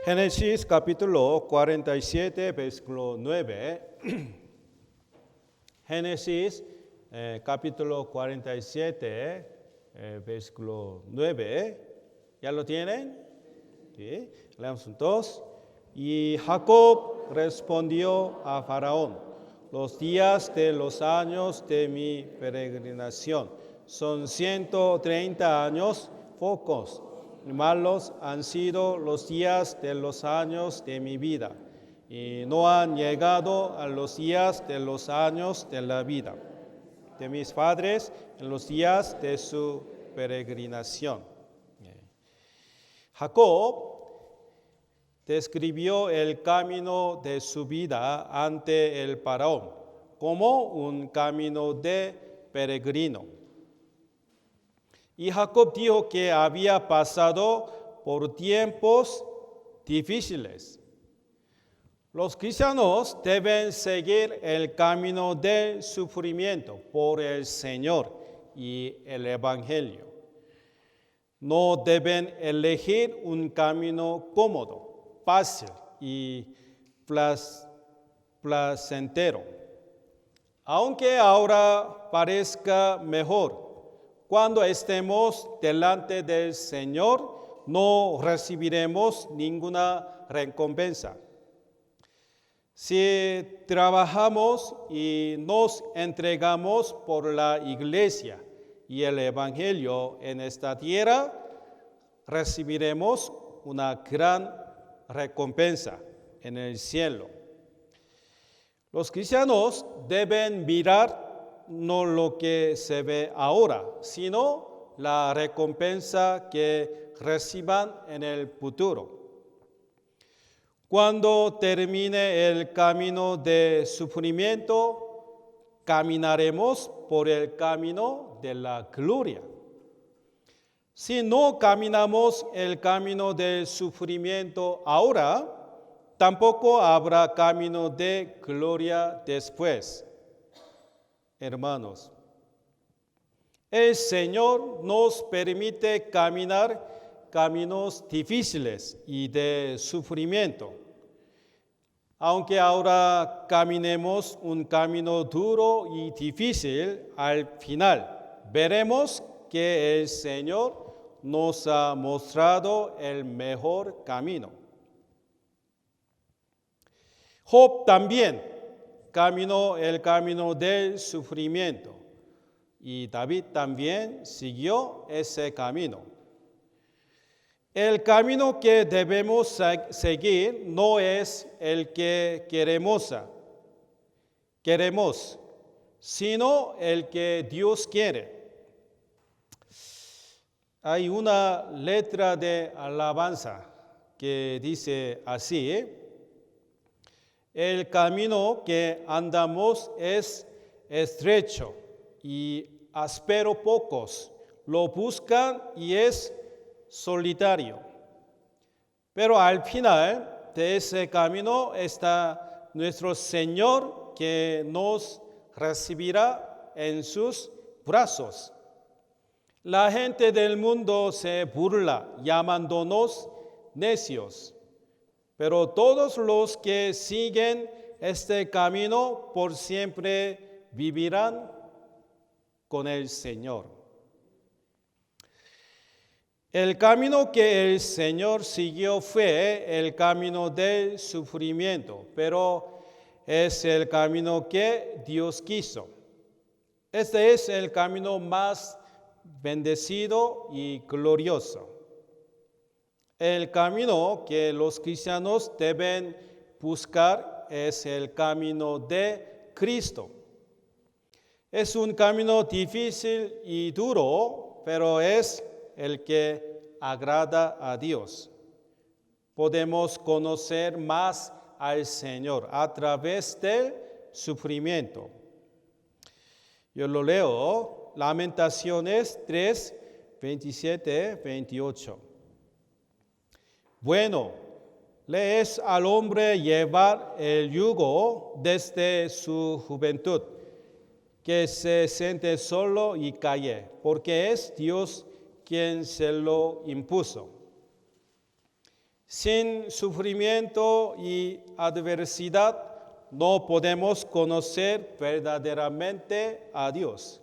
A: Génesis capítulo 47, versículo 9. Génesis capítulo 47, versículo 9. ¿Ya lo tienen? Sí. Leamos juntos. Y Jacob respondió a Faraón: los días de los años de mi peregrinación son 130 años, pocos. Malos han sido los días de los años de mi vida, y no han llegado a los días de los años de la vida de mis padres en los días de su peregrinación. Jacob describió el camino de su vida ante el faraón como un camino de peregrino. Y Jacob dijo que había pasado por tiempos difíciles. Los cristianos deben seguir el camino del sufrimiento por el Señor y el Evangelio. No deben elegir un camino cómodo, fácil y placentero. Aunque ahora parezca mejor, cuando estemos delante del Señor, no recibiremos ninguna recompensa. Si trabajamos y nos entregamos por la iglesia y el Evangelio en esta tierra, recibiremos una gran recompensa en el cielo. Los cristianos deben mirar no lo que se ve ahora, sino la recompensa que reciban en el futuro. Cuando termine el camino de sufrimiento, caminaremos por el camino de la gloria. Si no caminamos el camino del sufrimiento ahora, tampoco habrá camino de gloria después. Hermanos, el Señor nos permite caminar caminos difíciles y de sufrimiento. Aunque ahora caminemos un camino duro y difícil, al final veremos que el Señor nos ha mostrado el mejor camino. Job también caminó el camino del sufrimiento y David también siguió ese camino. El camino que debemos seguir no es el que queremos, sino el que Dios quiere. Hay una letra de alabanza que dice así: el camino que andamos es estrecho y áspero, pocos lo buscan y es solitario. Pero al final de ese camino está nuestro Señor, que nos recibirá en sus brazos. La gente del mundo se burla llamándonos necios, pero todos los que siguen este camino por siempre vivirán con el Señor. El camino que el Señor siguió fue el camino del sufrimiento, pero es el camino que Dios quiso. Este es el camino más bendecido y glorioso. El camino que los cristianos deben buscar es el camino de Cristo. Es un camino difícil y duro, pero es el que agrada a Dios. Podemos conocer más al Señor a través del sufrimiento. Yo lo leo, Lamentaciones 3, 27, 28. Bueno, le es al hombre llevar el yugo desde su juventud, que se siente solo y calle, porque es Dios quien se lo impuso. Sin sufrimiento y adversidad no podemos conocer verdaderamente a Dios.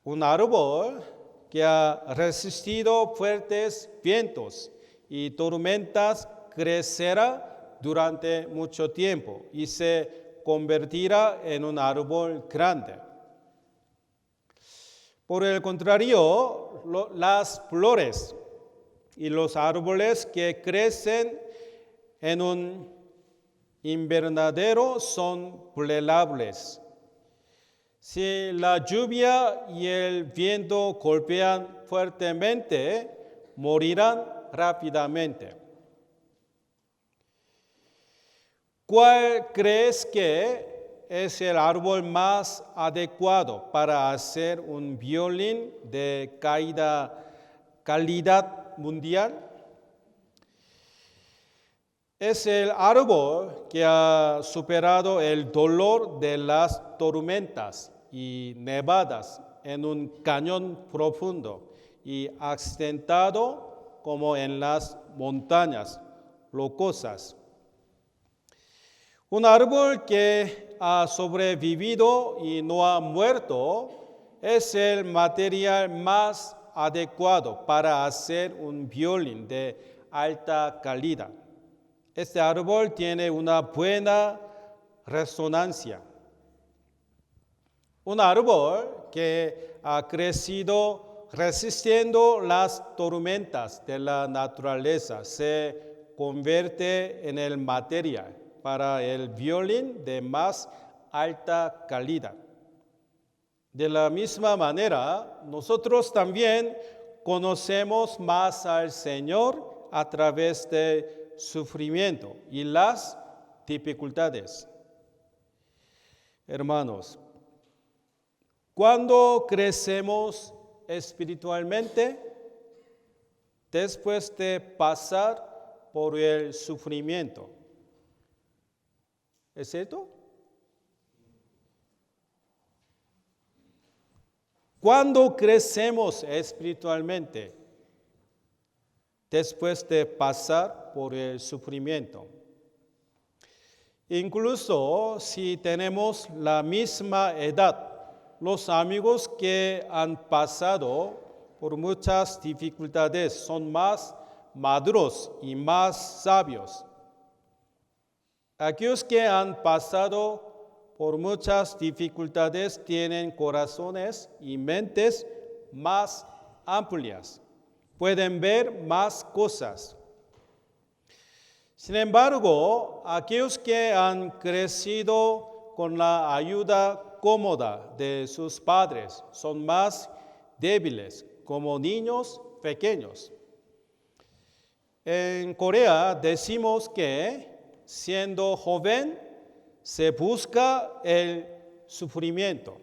A: Un árbol que ha resistido fuertes vientos y tormentas crecerá durante mucho tiempo y se convertirá en un árbol grande. Por el contrario, las flores y los árboles que crecen en un invernadero son plegables. Si la lluvia y el viento golpean fuertemente, morirán rápidamente. ¿Cuál crees que es el árbol más adecuado para hacer un violín de calidad mundial? Es el árbol que ha superado el dolor de las tormentas y nevadas en un cañón profundo y asentado como en las montañas rocosas. Un árbol que ha sobrevivido y no ha muerto es el material más adecuado para hacer un violín de alta calidad. Este árbol tiene una buena resonancia. Un árbol que ha crecido resistiendo las tormentas de la naturaleza se convierte en el material para el violín de más alta calidad. De la misma manera, nosotros también conocemos más al Señor a través de sufrimiento y las dificultades. Hermanos, cuando crecemos espiritualmente, después de pasar por el sufrimiento. ¿Es cierto? Cuando crecemos espiritualmente, después de pasar por el sufrimiento, incluso si tenemos la misma edad, los amigos que han pasado por muchas dificultades son más maduros y más sabios. Aquellos que han pasado por muchas dificultades tienen corazones y mentes más amplias, pueden ver más cosas. Sin embargo, aquellos que han crecido con la ayuda cómoda de sus padres son más débiles, como niños pequeños. En Corea decimos que siendo joven se busca el sufrimiento.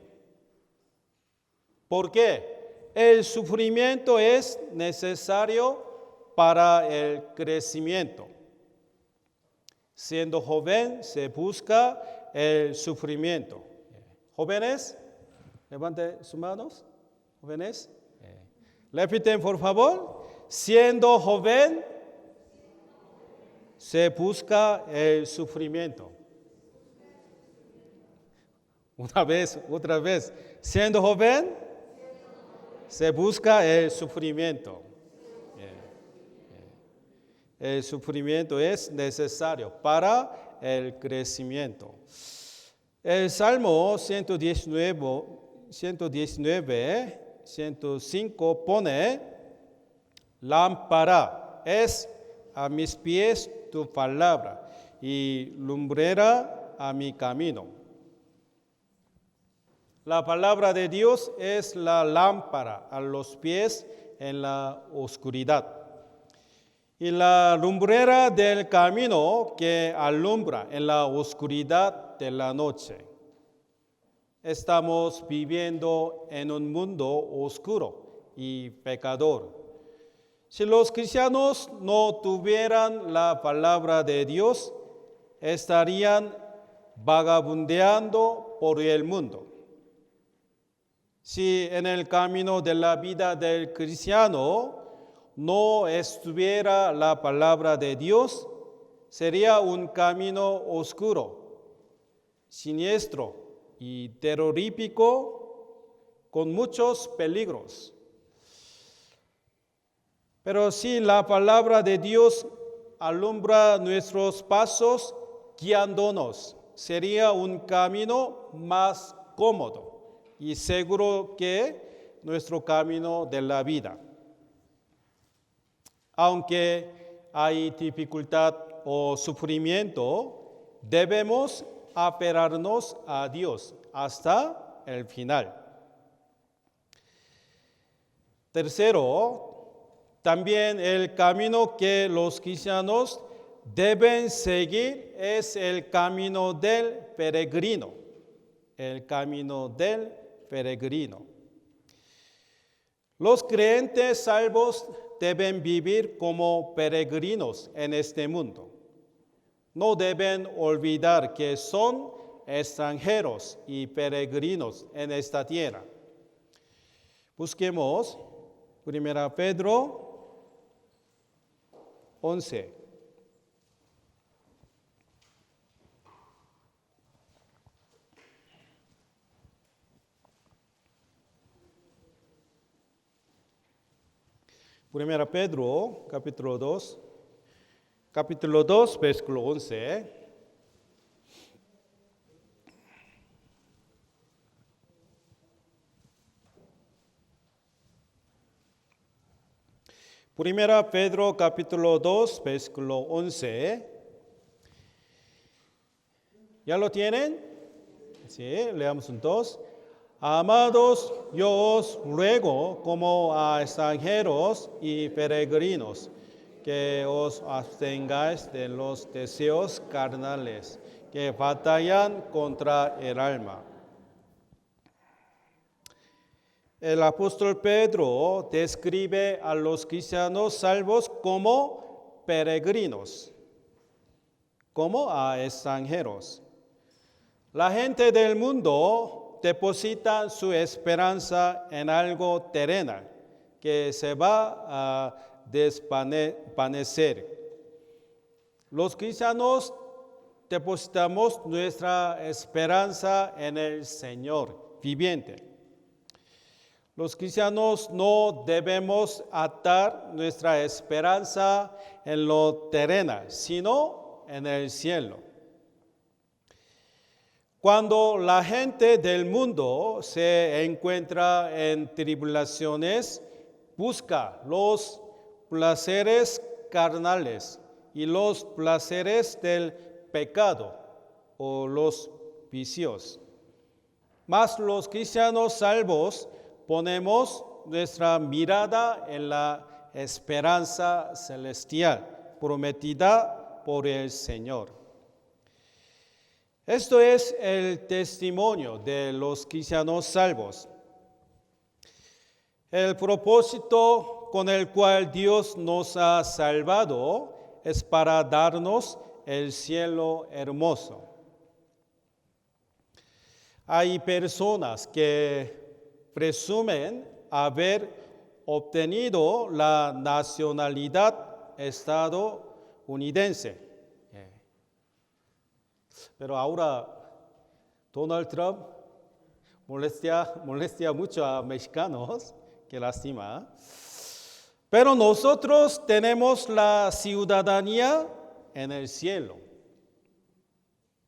A: ¿Por qué? El sufrimiento es necesario para el crecimiento. Siendo joven se busca el sufrimiento. ¿Jóvenes? Levanten sus manos. ¿Jóvenes? Repiten, por favor. Siendo joven se busca el sufrimiento. Una vez, otra vez. Siendo joven se busca el sufrimiento. El sufrimiento es necesario para el crecimiento. El Salmo 105 pone: lámpara es a mis pies tu palabra y lumbrera a mi camino. La palabra de Dios es la lámpara a los pies en la oscuridad y la lumbrera del camino que alumbra en la oscuridad de la noche. Estamos viviendo en un mundo oscuro y pecador. Si los cristianos no tuvieran la palabra de Dios, estarían vagabundeando por el mundo. Si en el camino de la vida del cristiano no estuviera la palabra de Dios, sería un camino oscuro, siniestro y terrorífico con muchos peligros. Pero si la palabra de Dios alumbra nuestros pasos guiándonos, sería un camino más cómodo y seguro que nuestro camino de la vida. Aunque hay dificultad o sufrimiento, debemos aferrarnos a Dios hasta el final. Tercero, también el camino que los cristianos deben seguir es el camino del peregrino. El camino del peregrino. Los creyentes salvos deben vivir como peregrinos en este mundo. No deben olvidar que son extranjeros y peregrinos en esta tierra. Busquemos 1 Pedro 11. Primera Pedro, capítulo 2, versículo 11. Primera Pedro, capítulo 2, versículo 11. ¿Ya lo tienen? Sí, leamos juntos. Amados, yo os ruego como a extranjeros y peregrinos que os abstengáis de los deseos carnales que batallan contra el alma. El apóstol Pedro describe a los cristianos salvos como peregrinos, como a extranjeros. La gente del mundo deposita su esperanza en algo terrenal que se va a desvanecer. Los cristianos depositamos nuestra esperanza en el Señor viviente. Los cristianos no debemos atar nuestra esperanza en lo terrenal, sino en el cielo. Cuando la gente del mundo se encuentra en tribulaciones, busca los placeres carnales y los placeres del pecado o los vicios. Mas los cristianos salvos ponemos nuestra mirada en la esperanza celestial prometida por el Señor. Esto es el testimonio de los cristianos salvos. El propósito con el cual Dios nos ha salvado es para darnos el cielo hermoso. Hay personas que presumen haber obtenido la nacionalidad estadounidense. Pero ahora Donald Trump molestia mucho a mexicanos, qué lástima. Pero nosotros tenemos la ciudadanía en el cielo.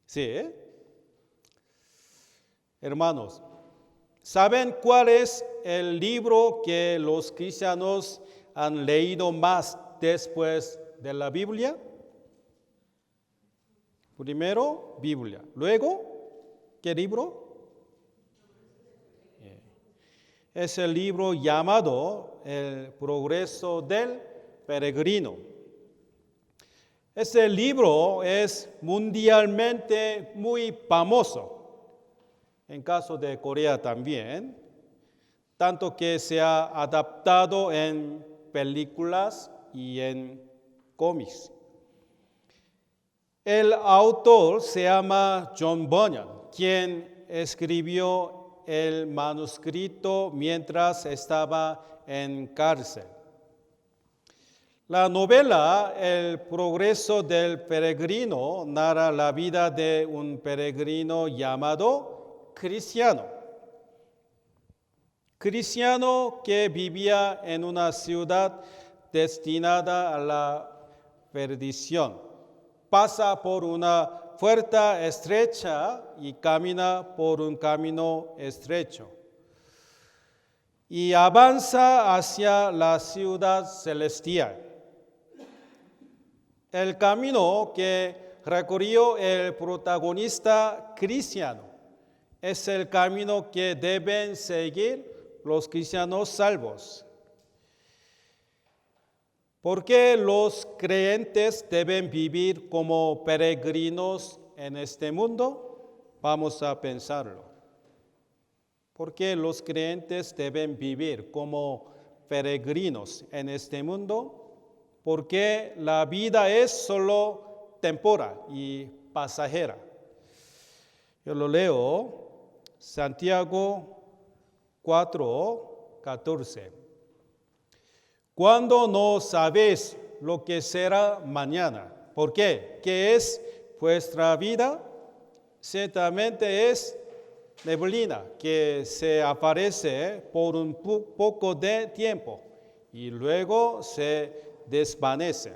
A: Sí, Hermanos, ¿saben cuál es el libro que los cristianos han leído más después de la Biblia? Primero, Biblia. Luego, ¿qué libro? Es el libro llamado El progreso del peregrino. Este libro es mundialmente muy famoso, en caso de Corea también, tanto que se ha adaptado en películas y en cómics. El autor se llama John Bunyan, quien escribió el manuscrito mientras estaba en cárcel. La novela El progreso del peregrino narra la vida de un peregrino llamado Cristiano. Cristiano que vivía en una ciudad destinada a la perdición. Pasa por una puerta estrecha y camina por un camino estrecho. Y avanza hacia la ciudad celestial. El camino que recorrió el protagonista cristiano es el camino que deben seguir los cristianos salvos. ¿Por qué los creyentes deben vivir como peregrinos en este mundo? Vamos a pensarlo. ¿Por qué los creyentes deben vivir como peregrinos en este mundo? Porque la vida es solo temporal y pasajera. Yo lo leo, Santiago 4:14. Cuando no sabéis lo que será mañana. ¿Por qué? ¿Qué es vuestra vida? Ciertamente es neblina que se aparece por un poco de tiempo y luego se desvanece.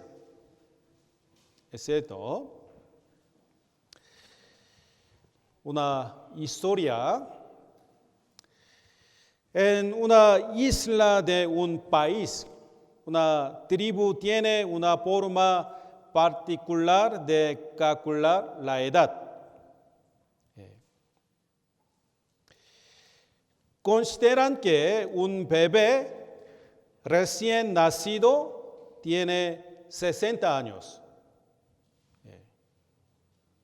A: ¿Es cierto? Una historia. En una isla de un país, una tribu tiene una forma particular de calcular la edad. Consideran que un bebé recién nacido tiene 60 años.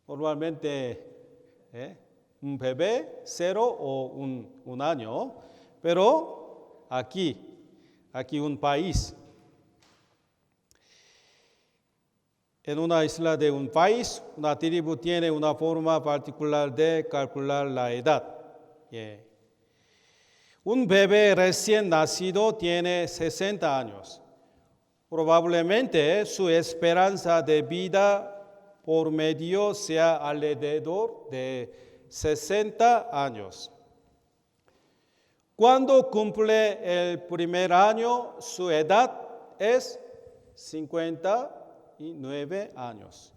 A: Normalmente un bebé 0 o un año, pero aquí un país. En una isla de un país, una tribu tiene una forma particular de calcular la edad. Un bebé recién nacido tiene 60 años. Probablemente su esperanza de vida por medio sea alrededor de 60 años. Cuando cumple el primer año, su edad es 59 años.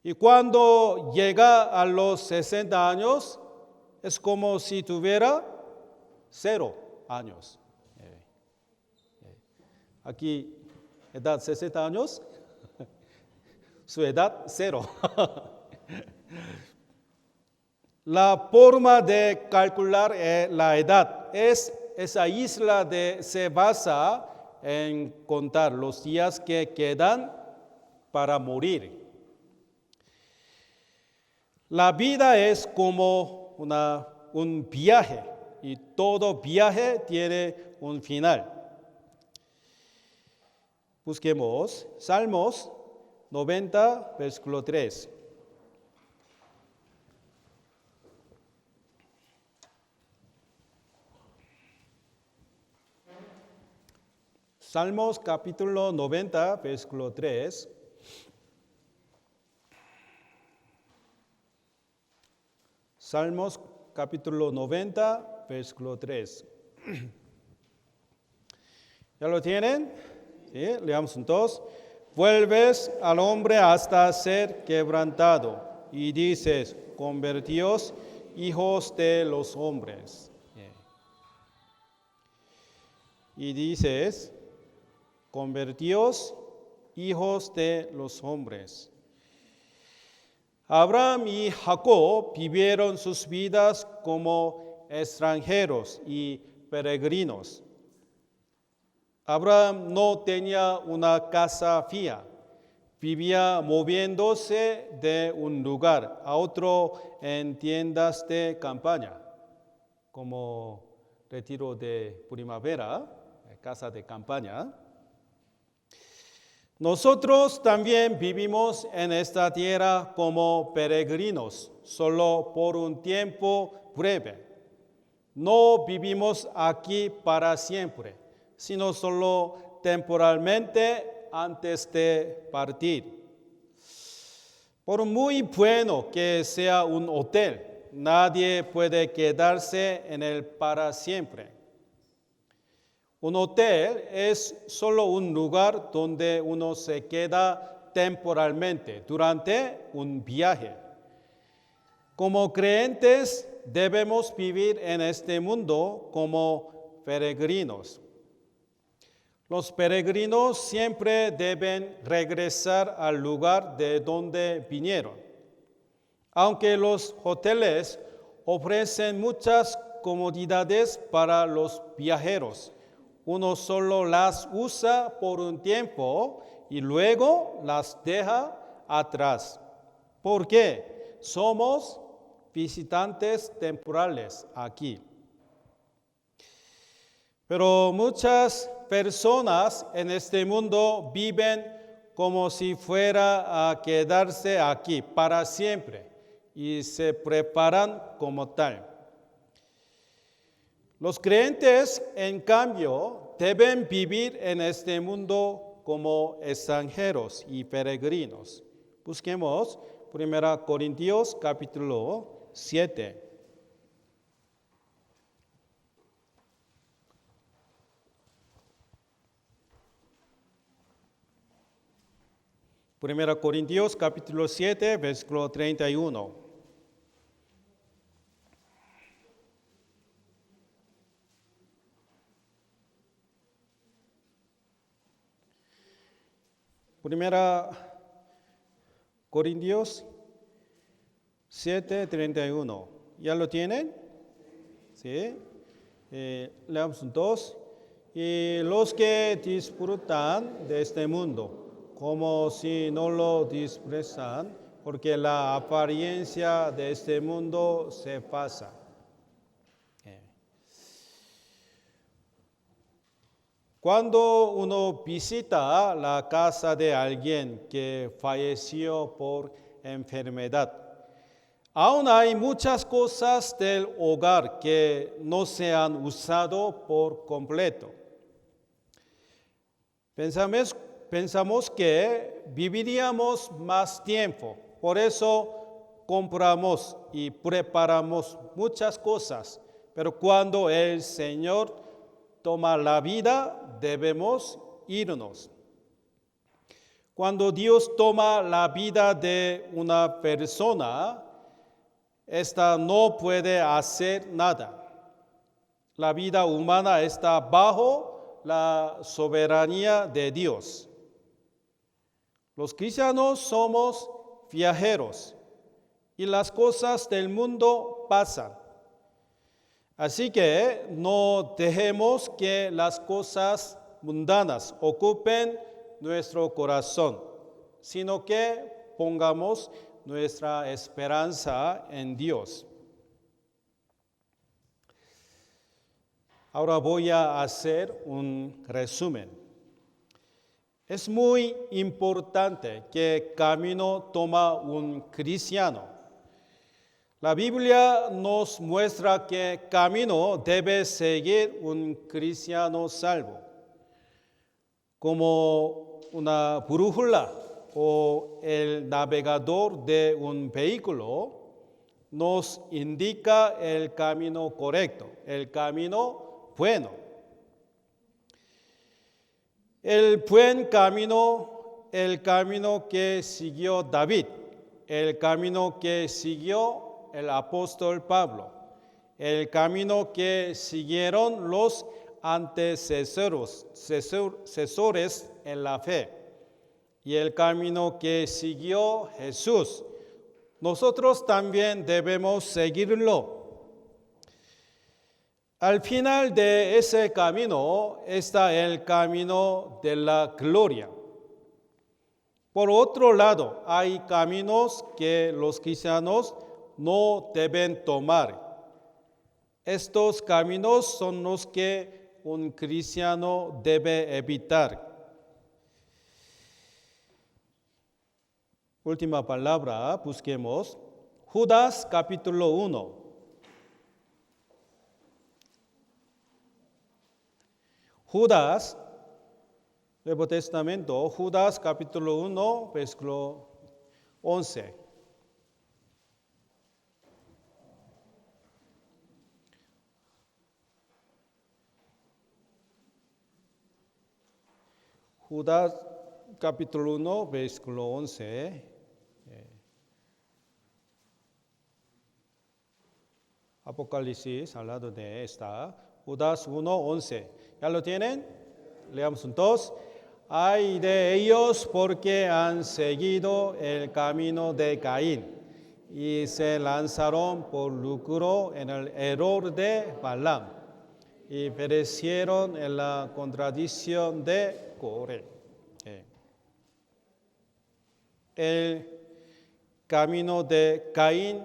A: Y cuando llega a los 60 años, es como si tuviera 0 años. Aquí, edad 60 años, su edad 0. La forma de calcular la edad esa isla se basa en contar los días que quedan para morir. La vida es como un viaje y todo viaje tiene un final. Busquemos Salmos 90, versículo 3. Salmos capítulo 90, versículo 3. Salmos capítulo 90, versículo 3. ¿Ya lo tienen? ¿Sí? Leamos juntos. Vuelves al hombre hasta ser quebrantado y dices, convertíos hijos de los hombres. Y dices, convertíos hijos de los hombres. Abraham y Jacob vivieron sus vidas como extranjeros y peregrinos. Abraham no tenía una casa fija, vivía moviéndose de un lugar a otro en tiendas de campaña, como retiro de primavera, casa de campaña. Nosotros también vivimos en esta tierra como peregrinos, solo por un tiempo breve. No vivimos aquí para siempre, sino solo temporalmente antes de partir. Por muy bueno que sea un hotel, nadie puede quedarse en él para siempre. Un hotel es solo un lugar donde uno se queda temporalmente durante un viaje. Como creyentes debemos vivir en este mundo como peregrinos. Los peregrinos siempre deben regresar al lugar de donde vinieron. Aunque los hoteles ofrecen muchas comodidades para los viajeros, uno solo las usa por un tiempo y luego las deja atrás. ¿Por qué? Somos visitantes temporales aquí. Pero muchas personas en este mundo viven como si fuera a quedarse aquí para siempre y se preparan como tal. Los creyentes, en cambio, deben vivir en este mundo como extranjeros y peregrinos. Busquemos 1 Corintios capítulo 7. 1 Corintios capítulo 7, versículo 31. Primera Corintios 7:31. ¿Ya lo tienen? Sí. Leamos juntos. Y los que disfrutan de este mundo, como si no lo desprecian, porque la apariencia de este mundo se pasa. Cuando uno visita la casa de alguien que falleció por enfermedad, aún hay muchas cosas del hogar que no se han usado por completo. Pensamos que viviríamos más tiempo, por eso compramos y preparamos muchas cosas, pero cuando el Señor toma la vida, debemos irnos. Cuando Dios toma la vida de una persona, esta no puede hacer nada. La vida humana está bajo la soberanía de Dios. Los cristianos somos viajeros y las cosas del mundo pasan. Así que no dejemos que las cosas mundanas ocupen nuestro corazón, sino que pongamos nuestra esperanza en Dios. Ahora voy a hacer un resumen. Es muy importante qué camino toma un cristiano. La Biblia nos muestra qué camino debe seguir un cristiano salvo. Como una brújula o el navegador de un vehículo nos indica el camino correcto, el camino bueno. El buen camino, el camino que siguió David, el camino que siguió el apóstol Pablo, el camino que siguieron los antecesores en la fe y el camino que siguió Jesús. Nosotros también debemos seguirlo. Al final de ese camino está el camino de la gloria. Por otro lado, hay caminos que los cristianos no deben tomar. Estos caminos son los que un cristiano debe evitar. Última palabra, busquemos Judas capítulo 1. Judas, Nuevo Testamento, Judas capítulo 1, versículo 11. Judas capítulo 1, versículo 11. Apocalipsis, al lado de esta. Judas 1, 11. ¿Ya lo tienen? Leamos juntos. Ay de ellos porque han seguido el camino de Caín y se lanzaron por lucro en el error de Balaam y perecieron en la contradicción de Coré. El camino de Caín,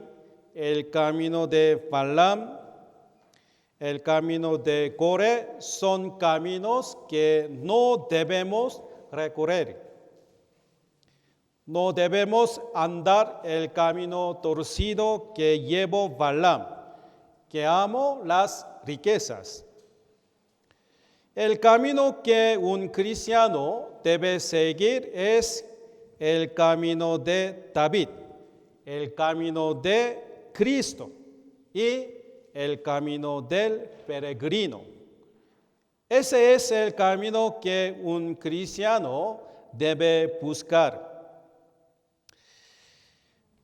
A: el camino de Balaam, el camino de Coré son caminos que no debemos recorrer. No debemos andar el camino torcido que llevó Balaam, que amó las riquezas. El camino que un cristiano debe seguir es el camino de David, el camino de Cristo y el camino del peregrino. Ese es el camino que un cristiano debe buscar.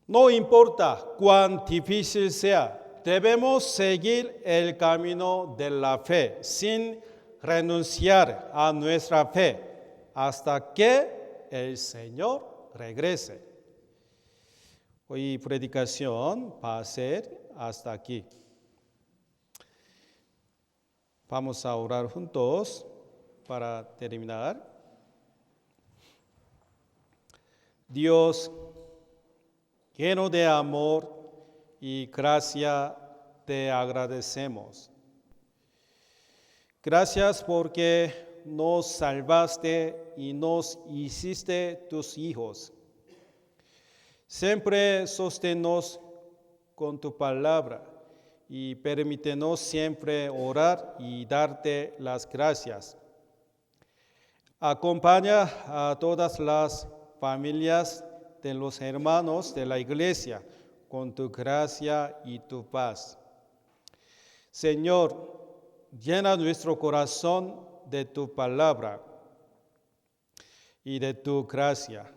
A: No importa cuán difícil sea, debemos seguir el camino de la fe sin renunciar a nuestra fe hasta que el Señor regrese. Hoy predicación va a ser hasta aquí. Vamos a orar juntos para terminar. Dios, lleno de amor y gracia, te agradecemos. Gracias porque nos salvaste y nos hiciste tus hijos. Siempre sosténnos con tu palabra y permítenos siempre orar y darte las gracias. Acompaña a todas las familias de los hermanos de la iglesia con tu gracia y tu paz. Señor, llena nuestro corazón de tu palabra y de tu gracia.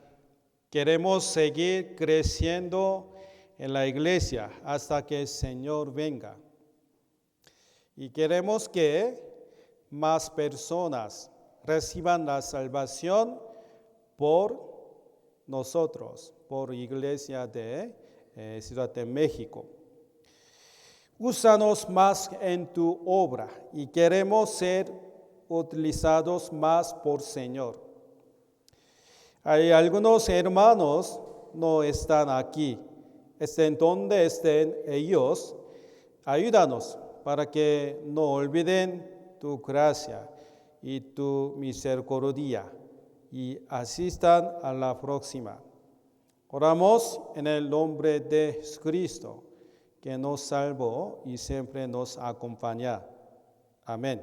A: Queremos seguir creciendo en la iglesia hasta que el Señor venga. Y queremos que más personas reciban la salvación por nosotros, por Iglesia de Ciudad de México. Úsanos más en tu obra y queremos ser utilizados más por Señor. Hay algunos hermanos no están aquí. Estén donde estén ellos, ayúdanos para que no olviden tu gracia y tu misericordia y asistan a la próxima. Oramos en el nombre de Jesucristo, que nos salvó y siempre nos acompaña. Amén.